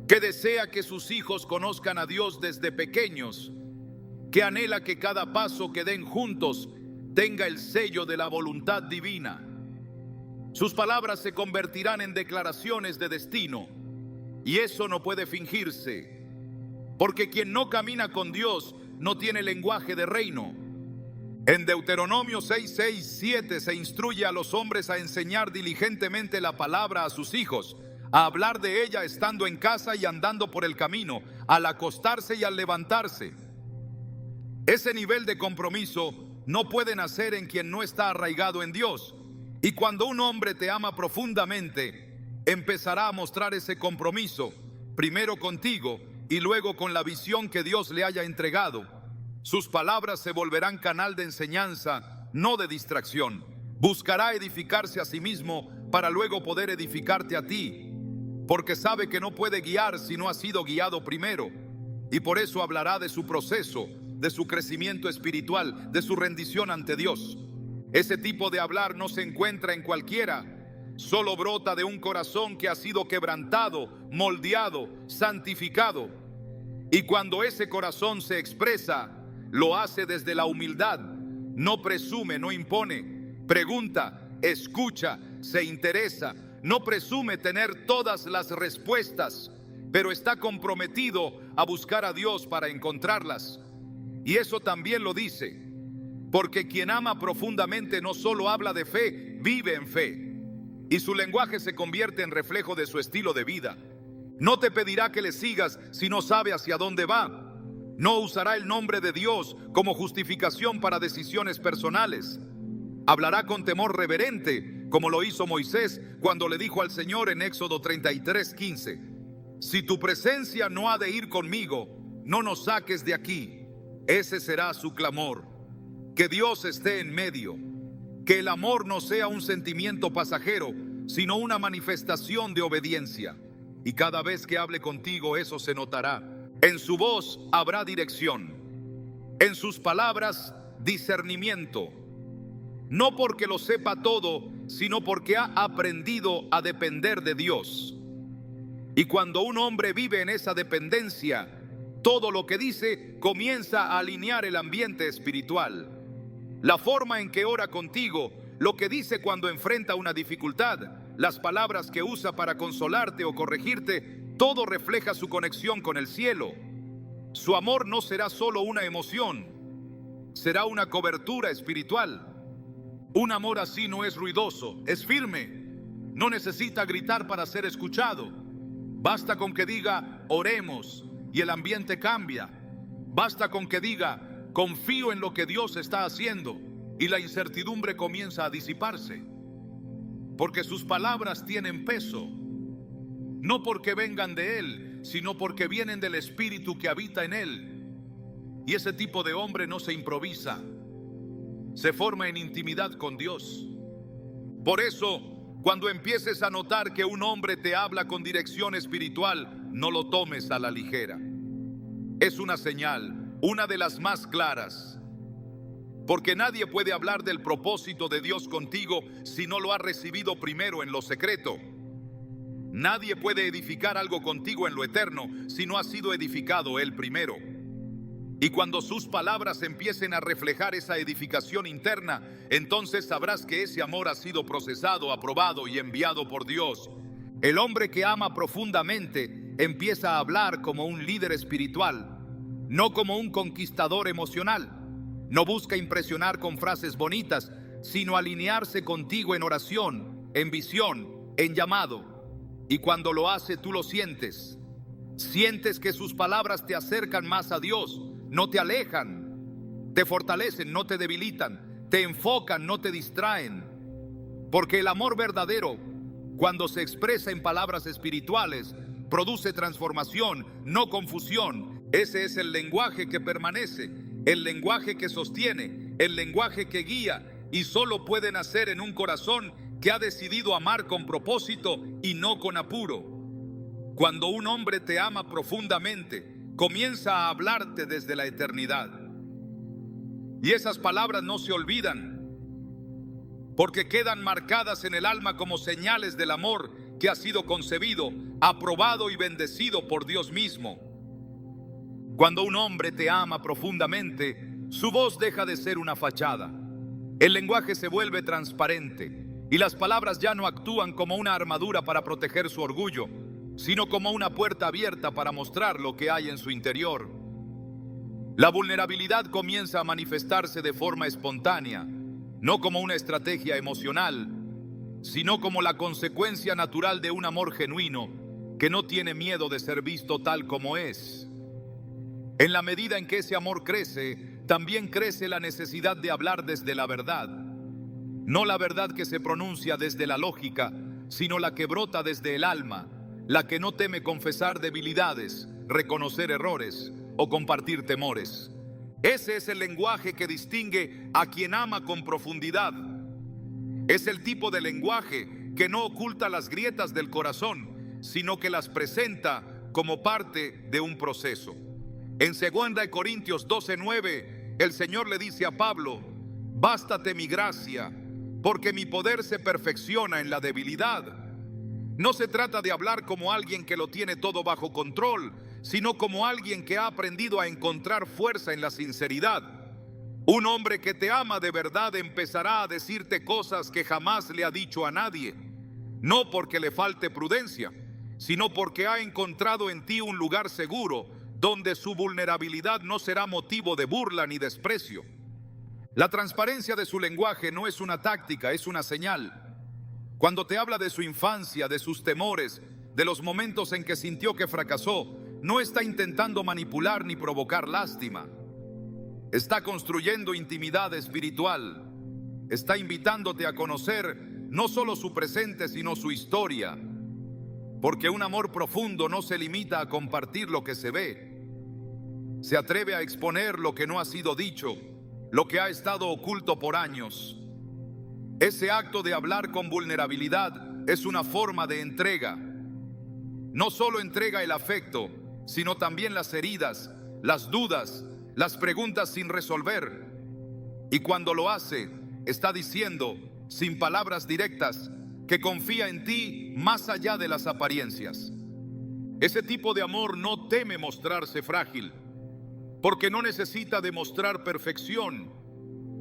Speaker 1: que desea que sus hijos conozcan a Dios desde pequeños, que anhela que cada paso que den juntos tenga el sello de la voluntad divina. Sus palabras se convertirán en declaraciones de destino, y eso no puede fingirse, porque quien no camina con Dios no tiene lenguaje de reino. En Deuteronomio 6, 6, 7 se instruye a los hombres a enseñar diligentemente la palabra a sus hijos, a hablar de ella estando en casa y andando por el camino, al acostarse y al levantarse. Ese nivel de compromiso no puede nacer en quien no está arraigado en Dios. Y cuando un hombre te ama profundamente, empezará a mostrar ese compromiso, primero contigo y luego con la visión que Dios le haya entregado. Sus palabras se volverán canal de enseñanza, no de distracción. Buscará edificarse a sí mismo para luego poder edificarte a ti, porque sabe que no puede guiar si no ha sido guiado primero. Y por eso hablará de su proceso, de su crecimiento espiritual, de su rendición ante Dios. Ese tipo de hablar no se encuentra en cualquiera, solo brota de un corazón que ha sido quebrantado, moldeado, santificado. Y cuando ese corazón se expresa, lo hace desde la humildad, no presume, no impone, pregunta, escucha, se interesa, no presume tener todas las respuestas, pero está comprometido a buscar a Dios para encontrarlas. Y eso también lo dice, porque quien ama profundamente no solo habla de fe, vive en fe, y su lenguaje se convierte en reflejo de su estilo de vida. No te pedirá que le sigas si no sabe hacia dónde va. No usará el nombre de Dios como justificación para decisiones personales. Hablará con temor reverente, como lo hizo Moisés cuando le dijo al Señor en Éxodo 33:15: si tu presencia no ha de ir conmigo, no nos saques de aquí. Ese será su clamor, que Dios esté en medio, que el amor no sea un sentimiento pasajero, sino una manifestación de obediencia. Y cada vez que hable contigo eso se notará. En su voz habrá dirección, en sus palabras discernimiento, no porque lo sepa todo, sino porque ha aprendido a depender de Dios. Y cuando un hombre vive en esa dependencia, todo lo que dice comienza a alinear el ambiente espiritual. La forma en que ora contigo, lo que dice cuando enfrenta una dificultad, las palabras que usa para consolarte o corregirte, todo refleja su conexión con el cielo. Su amor no será solo una emoción, será una cobertura espiritual. Un amor así no es ruidoso, es firme. No necesita gritar para ser escuchado. Basta con que diga, oremos, y el ambiente cambia. Basta con que diga, confío en lo que Dios está haciendo, y la incertidumbre comienza a disiparse. Porque sus palabras tienen peso. No porque vengan de Él, sino porque vienen del Espíritu que habita en Él. Y ese tipo de hombre no se improvisa, se forma en intimidad con Dios. Por eso, cuando empieces a notar que un hombre te habla con dirección espiritual, no lo tomes a la ligera. Es una señal, una de las más claras. Porque nadie puede hablar del propósito de Dios contigo si no lo ha recibido primero en lo secreto. Nadie puede edificar algo contigo en lo eterno si no ha sido edificado él primero. Y cuando sus palabras empiecen a reflejar esa edificación interna, entonces sabrás que ese amor ha sido procesado, aprobado y enviado por Dios. El hombre que ama profundamente empieza a hablar como un líder espiritual, no como un conquistador emocional. No busca impresionar con frases bonitas, sino alinearse contigo en oración, en visión, en llamado. Y cuando lo hace, tú lo sientes. Sientes que sus palabras te acercan más a Dios, no te alejan, te fortalecen, no te debilitan, te enfocan, no te distraen. Porque el amor verdadero, cuando se expresa en palabras espirituales, produce transformación, no confusión. Ese es el lenguaje que permanece, el lenguaje que sostiene, el lenguaje que guía, y solo puede nacer en un corazón que ha decidido amar con propósito y no con apuro. Cuando un hombre te ama profundamente, comienza a hablarte desde la eternidad. Y esas palabras no se olvidan, porque quedan marcadas en el alma como señales del amor que ha sido concebido, aprobado y bendecido por Dios mismo. Cuando un hombre te ama profundamente, su voz deja de ser una fachada. El lenguaje se vuelve transparente. Y las palabras ya no actúan como una armadura para proteger su orgullo, sino como una puerta abierta para mostrar lo que hay en su interior. La vulnerabilidad comienza a manifestarse de forma espontánea, no como una estrategia emocional, sino como la consecuencia natural de un amor genuino que no tiene miedo de ser visto tal como es. En la medida en que ese amor crece, también crece la necesidad de hablar desde la verdad. No la verdad que se pronuncia desde la lógica, sino la que brota desde el alma, la que no teme confesar debilidades, reconocer errores o compartir temores. Ese es el lenguaje que distingue a quien ama con profundidad. Es el tipo de lenguaje que no oculta las grietas del corazón, sino que las presenta como parte de un proceso. En 2 Corintios 12:9, el Señor le dice a Pablo: bástate mi gracia, porque mi poder se perfecciona en la debilidad. No se trata de hablar como alguien que lo tiene todo bajo control, sino como alguien que ha aprendido a encontrar fuerza en la sinceridad. Un hombre que te ama de verdad empezará a decirte cosas que jamás le ha dicho a nadie, no porque le falte prudencia, sino porque ha encontrado en ti un lugar seguro donde su vulnerabilidad no será motivo de burla ni desprecio. La transparencia de su lenguaje no es una táctica, es una señal. Cuando te habla de su infancia, de sus temores, de los momentos en que sintió que fracasó, no está intentando manipular ni provocar lástima. Está construyendo intimidad espiritual. Está invitándote a conocer no solo su presente, sino su historia. Porque un amor profundo no se limita a compartir lo que se ve. Se atreve a exponer lo que no ha sido dicho, lo que ha estado oculto por años. Ese acto de hablar con vulnerabilidad es una forma de entrega. No solo entrega el afecto, sino también las heridas, las dudas, las preguntas sin resolver. Y cuando lo hace, está diciendo, sin palabras directas, que confía en ti más allá de las apariencias. Ese tipo de amor no teme mostrarse frágil, porque no necesita demostrar perfección.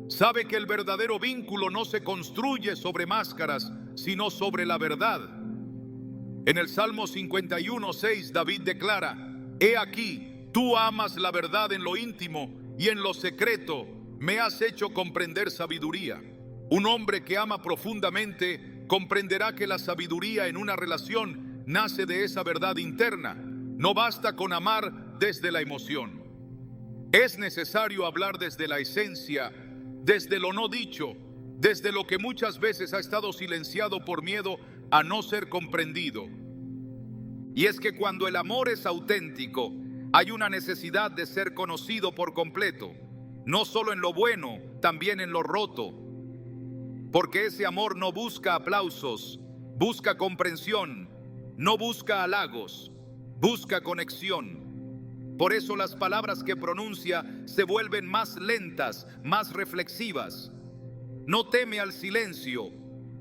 Speaker 1: Sabe que el verdadero vínculo no se construye sobre máscaras, sino sobre la verdad. En el Salmo 51:6, David declara: He aquí, tú amas la verdad en lo íntimo y en lo secreto me has hecho comprender sabiduría. Un hombre que ama profundamente comprenderá que la sabiduría en una relación nace de esa verdad interna. No basta con amar desde la emoción. Es necesario hablar desde la esencia, desde lo no dicho, desde lo que muchas veces ha estado silenciado por miedo a no ser comprendido. Y es que cuando el amor es auténtico, hay una necesidad de ser conocido por completo, no solo en lo bueno, también en lo roto. Porque ese amor no busca aplausos, busca comprensión, no busca halagos, busca conexión. Por eso las palabras que pronuncia se vuelven más lentas, más reflexivas. No teme al silencio,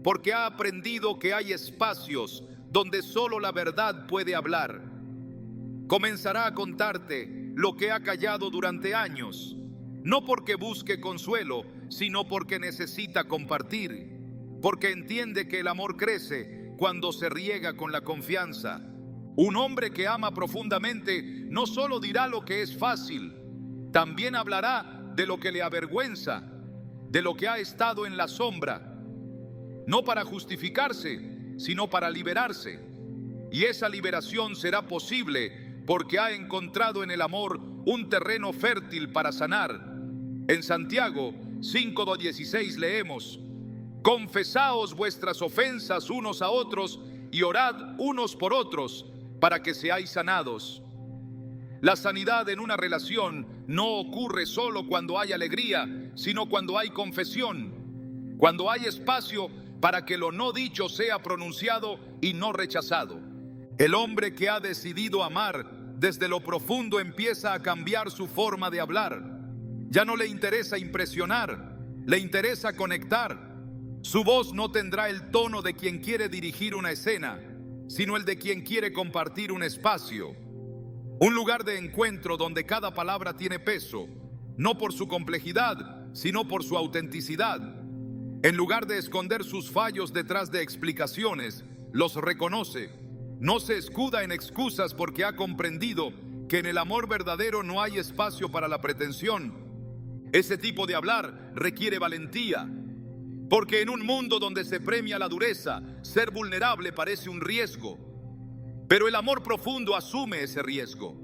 Speaker 1: porque ha aprendido que hay espacios donde solo la verdad puede hablar. Comenzará a contarte lo que ha callado durante años, no porque busque consuelo, sino porque necesita compartir, porque entiende que el amor crece cuando se riega con la confianza. Un hombre que ama profundamente no solo dirá lo que es fácil, también hablará de lo que le avergüenza, de lo que ha estado en la sombra, no para justificarse, sino para liberarse. Y esa liberación será posible porque ha encontrado en el amor un terreno fértil para sanar. En Santiago 5:16 leemos: Confesaos vuestras ofensas unos a otros y orad unos por otros para que seáis sanados. La sanidad en una relación no ocurre solo cuando hay alegría, sino cuando hay confesión, cuando hay espacio para que lo no dicho sea pronunciado y no rechazado. El hombre que ha decidido amar desde lo profundo empieza a cambiar su forma de hablar. Ya no le interesa impresionar, le interesa conectar. Su voz no tendrá el tono de quien quiere dirigir una escena, sino el de quien quiere compartir un espacio. Un lugar de encuentro donde cada palabra tiene peso, no por su complejidad, sino por su autenticidad. En lugar de esconder sus fallos detrás de explicaciones, los reconoce. No se escuda en excusas porque ha comprendido que en el amor verdadero no hay espacio para la pretensión. Ese tipo de hablar requiere valentía, porque en un mundo donde se premia la dureza, ser vulnerable parece un riesgo. Pero el amor profundo asume ese riesgo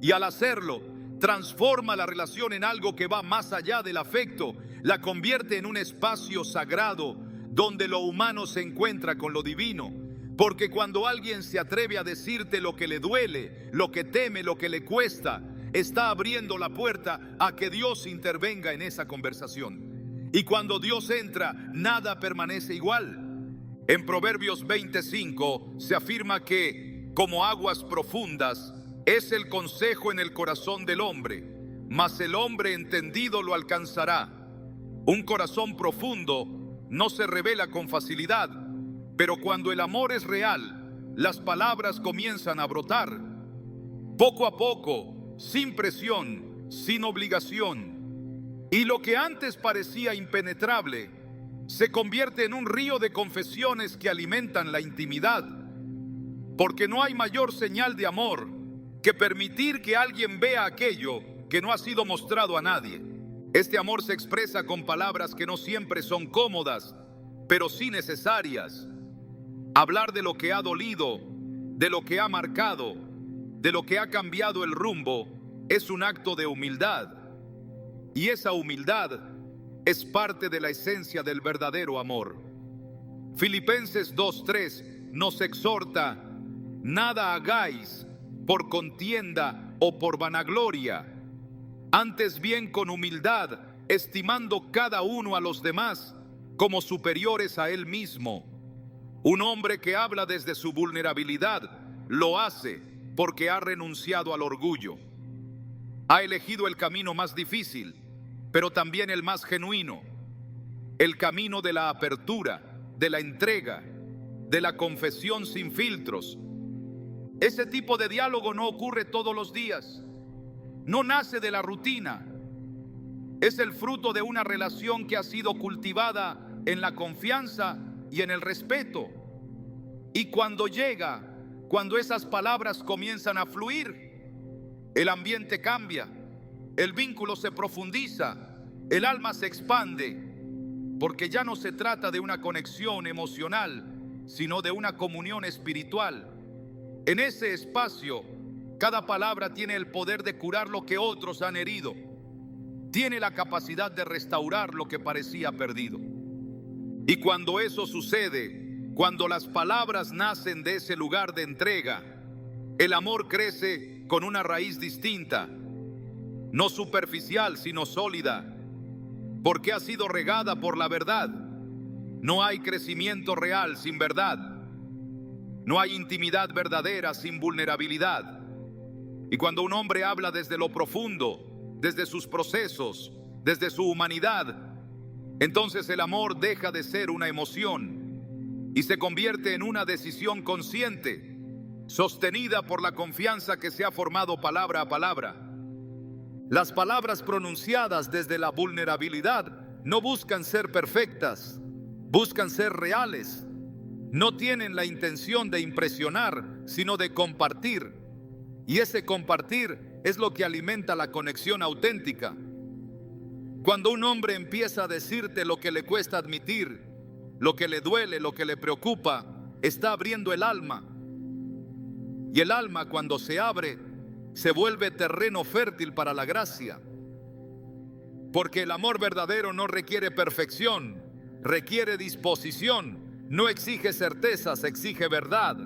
Speaker 1: y al hacerlo, transforma la relación en algo que va más allá del afecto, la convierte en un espacio sagrado donde lo humano se encuentra con lo divino. Porque cuando alguien se atreve a decirte lo que le duele, lo que teme, lo que le cuesta, está abriendo la puerta a que Dios intervenga en esa conversación. Y cuando Dios entra, nada permanece igual. En Proverbios 25 se afirma que, como aguas profundas, es el consejo en el corazón del hombre, mas el hombre entendido lo alcanzará. Un corazón profundo no se revela con facilidad, pero cuando el amor es real, las palabras comienzan a brotar. Poco a poco, sin presión, sin obligación. Y lo que antes parecía impenetrable se convierte en un río de confesiones que alimentan la intimidad, porque no hay mayor señal de amor que permitir que alguien vea aquello que no ha sido mostrado a nadie. Este amor se expresa con palabras que no siempre son cómodas, pero sí necesarias. Hablar de lo que ha dolido, de lo que ha marcado, de lo que ha cambiado el rumbo, es un acto de humildad. Y esa humildad es parte de la esencia del verdadero amor. Filipenses 2:3 nos exhorta: nada hagáis por contienda o por vanagloria, antes bien con humildad, estimando cada uno a los demás como superiores a él mismo. Un hombre que habla desde su vulnerabilidad lo hace porque ha renunciado al orgullo. Ha elegido el camino más difícil, pero también el más genuino, el camino de la apertura, de la entrega, de la confesión sin filtros. Ese tipo de diálogo no ocurre todos los días, no nace de la rutina, es el fruto de una relación que ha sido cultivada en la confianza y en el respeto. Y cuando llega, cuando esas palabras comienzan a fluir, el ambiente cambia, el vínculo se profundiza, el alma se expande, porque ya no se trata de una conexión emocional, sino de una comunión espiritual. En ese espacio, cada palabra tiene el poder de curar lo que otros han herido. Tiene la capacidad de restaurar lo que parecía perdido. Y cuando eso sucede, cuando las palabras nacen de ese lugar de entrega, el amor crece con una raíz distinta, no superficial, sino sólida, porque ha sido regada por la verdad. No hay crecimiento real sin verdad. No hay intimidad verdadera sin vulnerabilidad. Y cuando un hombre habla desde lo profundo, desde sus procesos, desde su humanidad, entonces el amor deja de ser una emoción y se convierte en una decisión consciente, sostenida por la confianza que se ha formado palabra a palabra. Las palabras pronunciadas desde la vulnerabilidad no buscan ser perfectas, buscan ser reales. No tienen la intención de impresionar, sino de compartir. Y ese compartir es lo que alimenta la conexión auténtica. Cuando un hombre empieza a decirte lo que le cuesta admitir, lo que le duele, lo que le preocupa, está abriendo el alma. Y el alma, cuando se abre, se vuelve terreno fértil para la gracia. Porque el amor verdadero no requiere perfección, requiere disposición. No exige certezas, exige verdad.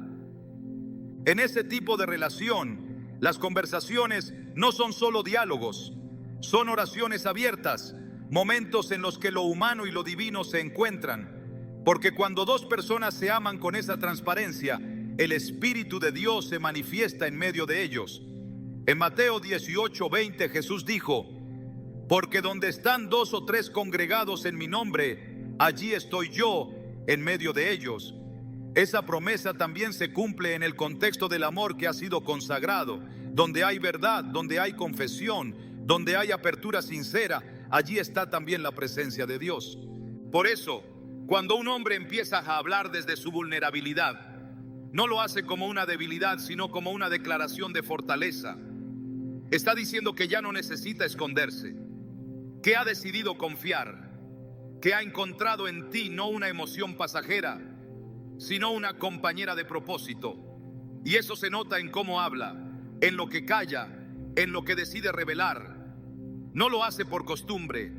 Speaker 1: En ese tipo de relación, las conversaciones no son solo diálogos, son oraciones abiertas, momentos en los que lo humano y lo divino se encuentran. Porque cuando dos personas se aman con esa transparencia, el Espíritu de Dios se manifiesta en medio de ellos. En Mateo 18:20 Jesús dijo: porque donde están 2 o 3 congregados en mi nombre, allí estoy yo en medio de ellos. Esa promesa también se cumple en el contexto del amor que ha sido consagrado, donde hay verdad, donde hay confesión, donde hay apertura sincera, allí está también la presencia de Dios. Por eso, cuando un hombre empieza a hablar desde su vulnerabilidad, no lo hace como una debilidad, sino como una declaración de fortaleza. Está diciendo que ya no necesita esconderse, que ha decidido confiar, que ha encontrado en ti no una emoción pasajera, sino una compañera de propósito. Y eso se nota en cómo habla, en lo que calla, en lo que decide revelar. No lo hace por costumbre,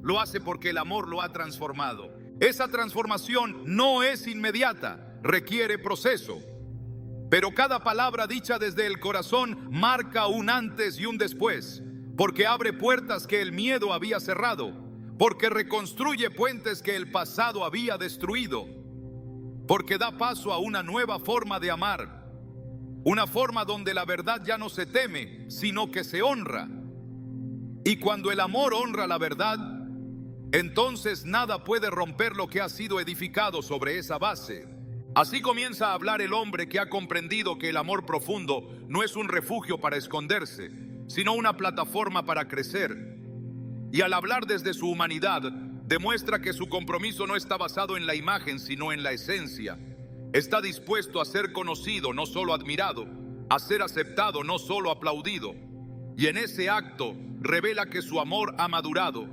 Speaker 1: lo hace porque el amor lo ha transformado. Esa transformación no es inmediata, requiere proceso. Pero cada palabra dicha desde el corazón marca un antes y un después, porque abre puertas que el miedo había cerrado, porque reconstruye puentes que el pasado había destruido, porque da paso a una nueva forma de amar, una forma donde la verdad ya no se teme, sino que se honra. Y cuando el amor honra la verdad, entonces nada puede romper lo que ha sido edificado sobre esa base. Así comienza a hablar el hombre que ha comprendido que el amor profundo no es un refugio para esconderse, sino una plataforma para crecer. Y al hablar desde su humanidad, demuestra que su compromiso no está basado en la imagen, sino en la esencia. Está dispuesto a ser conocido, no solo admirado, a ser aceptado, no solo aplaudido. Y en ese acto revela que su amor ha madurado,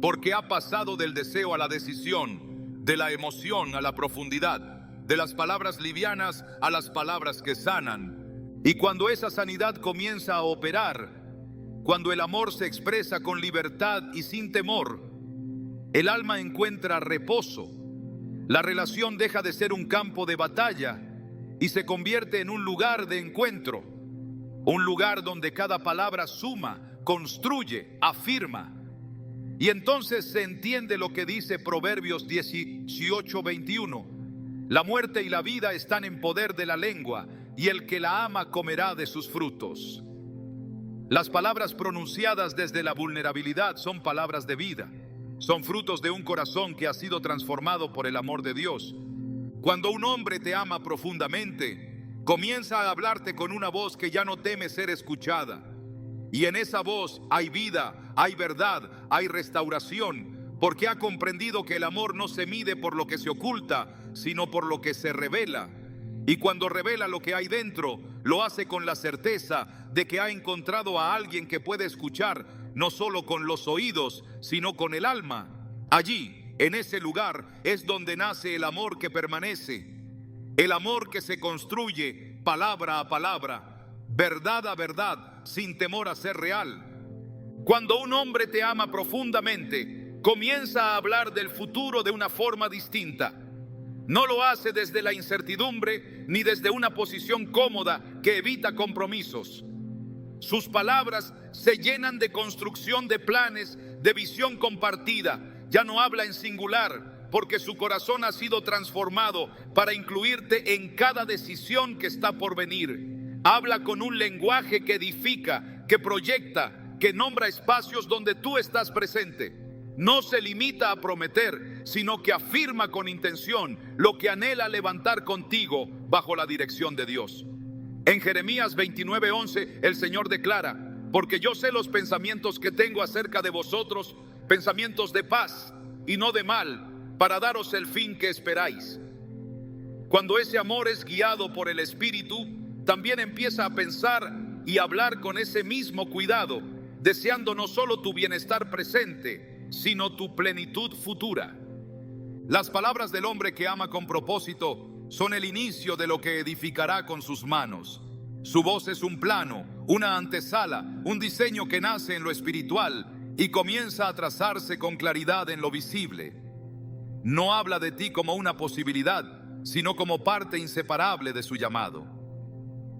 Speaker 1: porque ha pasado del deseo a la decisión, de la emoción a la profundidad, de las palabras livianas a las palabras que sanan. Y cuando esa sanidad comienza a operar, cuando el amor se expresa con libertad y sin temor, el alma encuentra reposo. La relación deja de ser un campo de batalla y se convierte en un lugar de encuentro, un lugar donde cada palabra suma, construye, afirma. Y entonces se entiende lo que dice Proverbios 18:21. La muerte y la vida están en poder de la lengua, y el que la ama comerá de sus frutos. Las palabras pronunciadas desde la vulnerabilidad son palabras de vida. Son frutos de un corazón que ha sido transformado por el amor de Dios. Cuando un hombre te ama profundamente, comienza a hablarte con una voz que ya no teme ser escuchada. Y en esa voz hay vida, hay verdad, hay restauración, porque ha comprendido que el amor no se mide por lo que se oculta, sino por lo que se revela. Y cuando revela lo que hay dentro, lo hace con la certeza de que ha encontrado a alguien que puede escuchar, no solo con los oídos, sino con el alma. Allí, en ese lugar, es donde nace el amor que permanece, el amor que se construye palabra a palabra, verdad a verdad, sin temor a ser real. Cuando un hombre te ama profundamente, comienza a hablar del futuro de una forma distinta. No lo hace desde la incertidumbre ni desde una posición cómoda que evita compromisos. Sus palabras se llenan de construcción de planes, de visión compartida. Ya no habla en singular, porque su corazón ha sido transformado para incluirte en cada decisión que está por venir. Habla con un lenguaje que edifica, que proyecta, que nombra espacios donde tú estás presente. No se limita a prometer, sino que afirma con intención lo que anhela levantar contigo bajo la dirección de Dios. En Jeremías 29:11, el Señor declara: porque yo sé los pensamientos que tengo acerca de vosotros, pensamientos de paz y no de mal, para daros el fin que esperáis. Cuando ese amor es guiado por el Espíritu, también empieza a pensar y hablar con ese mismo cuidado, deseando no solo tu bienestar presente, sino tu plenitud futura. Las palabras del hombre que ama con propósito son el inicio de lo que edificará con sus manos. Su voz es un plano, una antesala, un diseño que nace en lo espiritual y comienza a trazarse con claridad en lo visible. No habla de ti como una posibilidad, sino como parte inseparable de su llamado.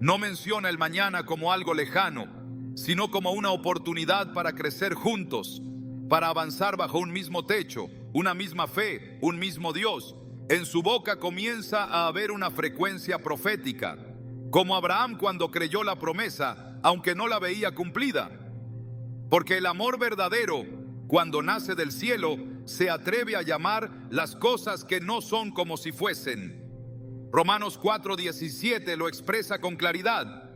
Speaker 1: No menciona el mañana como algo lejano, sino como una oportunidad para crecer juntos, para avanzar bajo un mismo techo, una misma fe, un mismo Dios. En su boca comienza a haber una frecuencia profética, como Abraham cuando creyó la promesa, aunque no la veía cumplida. Porque el amor verdadero, cuando nace del cielo, se atreve a llamar las cosas que no son como si fuesen. Romanos 4:17 lo expresa con claridad.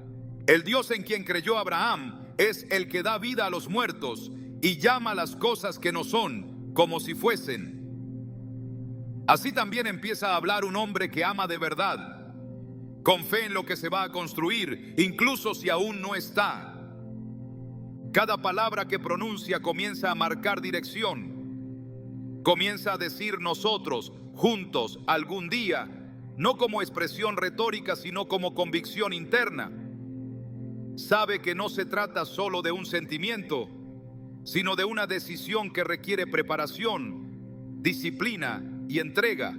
Speaker 1: El Dios en quien creyó Abraham es el que da vida a los muertos y llama las cosas que no son como si fuesen. Así también empieza a hablar un hombre que ama de verdad, con fe en lo que se va a construir, incluso si aún no está. Cada palabra que pronuncia comienza a marcar dirección. Comienza a decir nosotros, juntos, algún día, no como expresión retórica, sino como convicción interna. Sabe que no se trata solo de un sentimiento, sino de una decisión que requiere preparación, disciplina y entrega.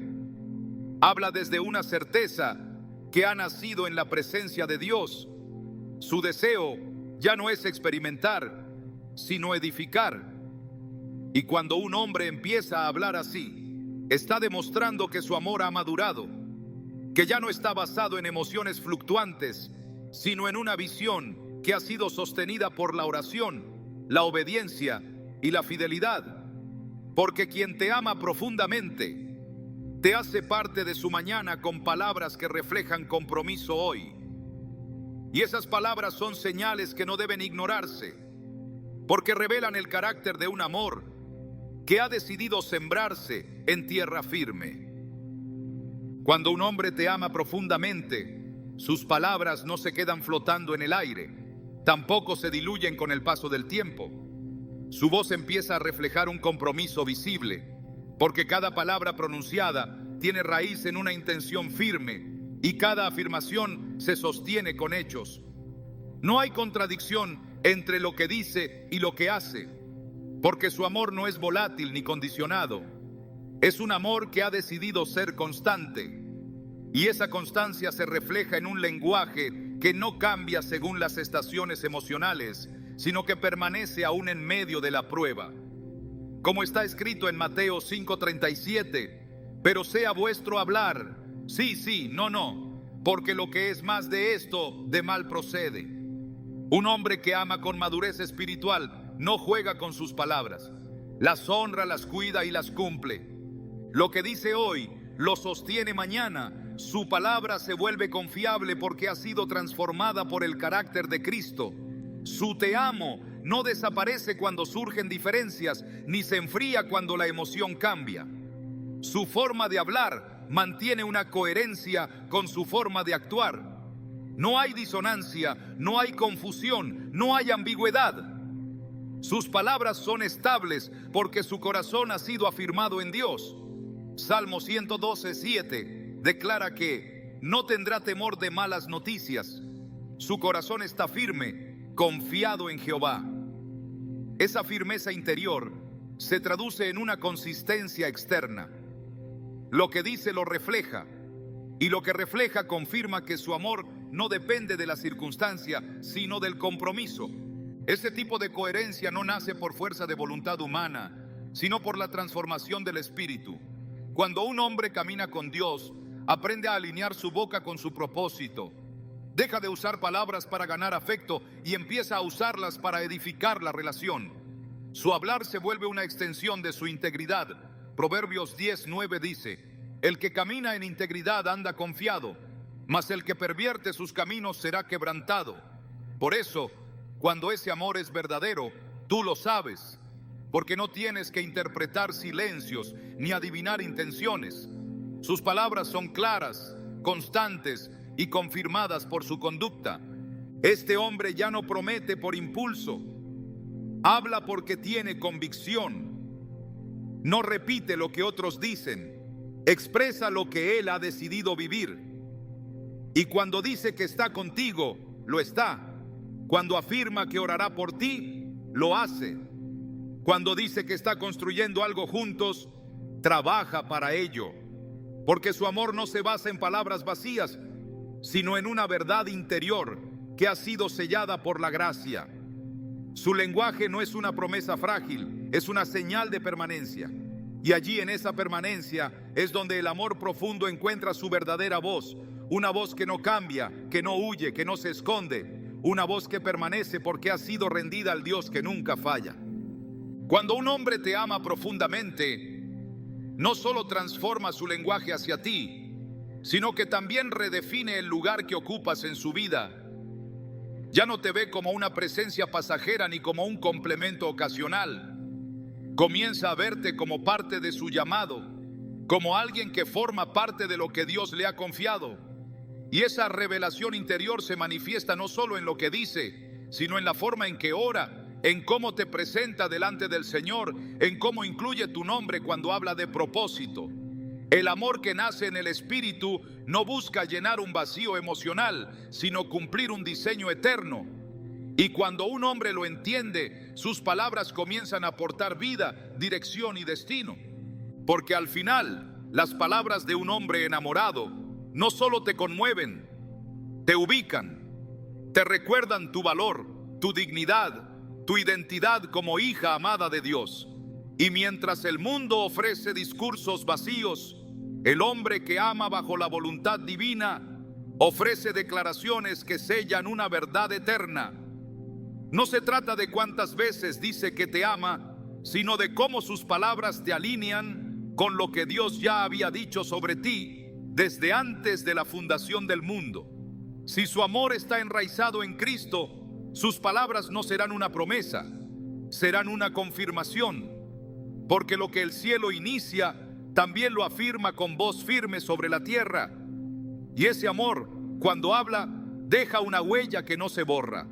Speaker 1: Habla desde una certeza que ha nacido en la presencia de Dios. Su deseo ya no es experimentar, sino edificar. Y cuando un hombre empieza a hablar así, está demostrando que su amor ha madurado, que ya no está basado en emociones fluctuantes, sino en una visión que ha sido sostenida por la oración, la obediencia y la fidelidad. Porque quien te ama profundamente, te hace parte de su mañana con palabras que reflejan compromiso hoy. Y esas palabras son señales que no deben ignorarse. porque revelan el carácter de un amor que ha decidido sembrarse en tierra firme. Cuando un hombre te ama profundamente, sus palabras no se quedan flotando en el aire, tampoco se diluyen con el paso del tiempo. Su voz empieza a reflejar un compromiso visible, porque cada palabra pronunciada tiene raíz en una intención firme y cada afirmación se sostiene con hechos. No hay contradicción entre lo que dice y lo que hace, porque su amor no es volátil ni condicionado. Es un amor que ha decidido ser constante, y esa constancia se refleja en un lenguaje que no cambia según las estaciones emocionales, sino que permanece aún en medio de la prueba. Como está escrito en Mateo 5:37, pero sea vuestro hablar, sí, sí, no, no, porque lo que es más de esto, de mal procede. Un hombre que ama con madurez espiritual no juega con sus palabras, las honra, las cuida y las cumple. Lo que dice hoy lo sostiene mañana. Su palabra se vuelve confiable porque ha sido transformada por el carácter de Cristo. Su te amo no desaparece cuando surgen diferencias, ni se enfría cuando la emoción cambia. Su forma de hablar mantiene una coherencia con su forma de actuar. No hay disonancia, no hay confusión, no hay ambigüedad. Sus palabras son estables porque su corazón ha sido afirmado en Dios. Salmo 112:7 declara que no tendrá temor de malas noticias. Su corazón está firme, confiado en Jehová. Esa firmeza interior se traduce en una consistencia externa. Lo que dice lo refleja, y lo que refleja confirma que su amor no depende de la circunstancia, sino del compromiso. Ese tipo de coherencia no nace por fuerza de voluntad humana, sino por la transformación del espíritu. Cuando un hombre camina con Dios, aprende a alinear su boca con su propósito. Deja de usar palabras para ganar afecto y empieza a usarlas para edificar la relación. Su hablar se vuelve una extensión de su integridad. Proverbios 10:9 dice: el que camina en integridad anda confiado, mas el que pervierte sus caminos será quebrantado. Por eso, cuando ese amor es verdadero, tú lo sabes, porque no tienes que interpretar silencios ni adivinar intenciones. Sus palabras son claras, constantes y confirmadas por su conducta. Este hombre ya no promete por impulso, habla porque tiene convicción. No repite lo que otros dicen, expresa lo que él ha decidido vivir. Y cuando dice que está contigo, lo está. Cuando afirma que orará por ti, lo hace. Cuando dice que está construyendo algo juntos, trabaja para ello. Porque su amor no se basa en palabras vacías, sino en una verdad interior que ha sido sellada por la gracia. Su lenguaje no es una promesa frágil, es una señal de permanencia. Y allí en esa permanencia es donde el amor profundo encuentra su verdadera voz. Una voz que no cambia, que no huye, que no se esconde. Una voz que permanece porque ha sido rendida al Dios que nunca falla. Cuando un hombre te ama profundamente, no solo transforma su lenguaje hacia ti, sino que también redefine el lugar que ocupas en su vida. Ya no te ve como una presencia pasajera ni como un complemento ocasional. Comienza a verte como parte de su llamado, como alguien que forma parte de lo que Dios le ha confiado. Y esa revelación interior se manifiesta no solo en lo que dice, sino en la forma en que ora, en cómo te presenta delante del Señor, en cómo incluye tu nombre cuando habla de propósito. El amor que nace en el Espíritu no busca llenar un vacío emocional, sino cumplir un diseño eterno. Y cuando un hombre lo entiende, sus palabras comienzan a aportar vida, dirección y destino. Porque al final, las palabras de un hombre enamorado no solo te conmueven, te ubican, te recuerdan tu valor, tu dignidad, tu identidad como hija amada de Dios. Y mientras el mundo ofrece discursos vacíos, el hombre que ama bajo la voluntad divina ofrece declaraciones que sellan una verdad eterna. No se trata de cuántas veces dice que te ama, sino de cómo sus palabras te alinean con lo que Dios ya había dicho sobre ti desde antes de la fundación del mundo. Si su amor está enraizado en Cristo, sus palabras no serán una promesa, serán una confirmación, porque lo que el cielo inicia, también lo afirma con voz firme sobre la tierra. Y ese amor, cuando habla, deja una huella que no se borra.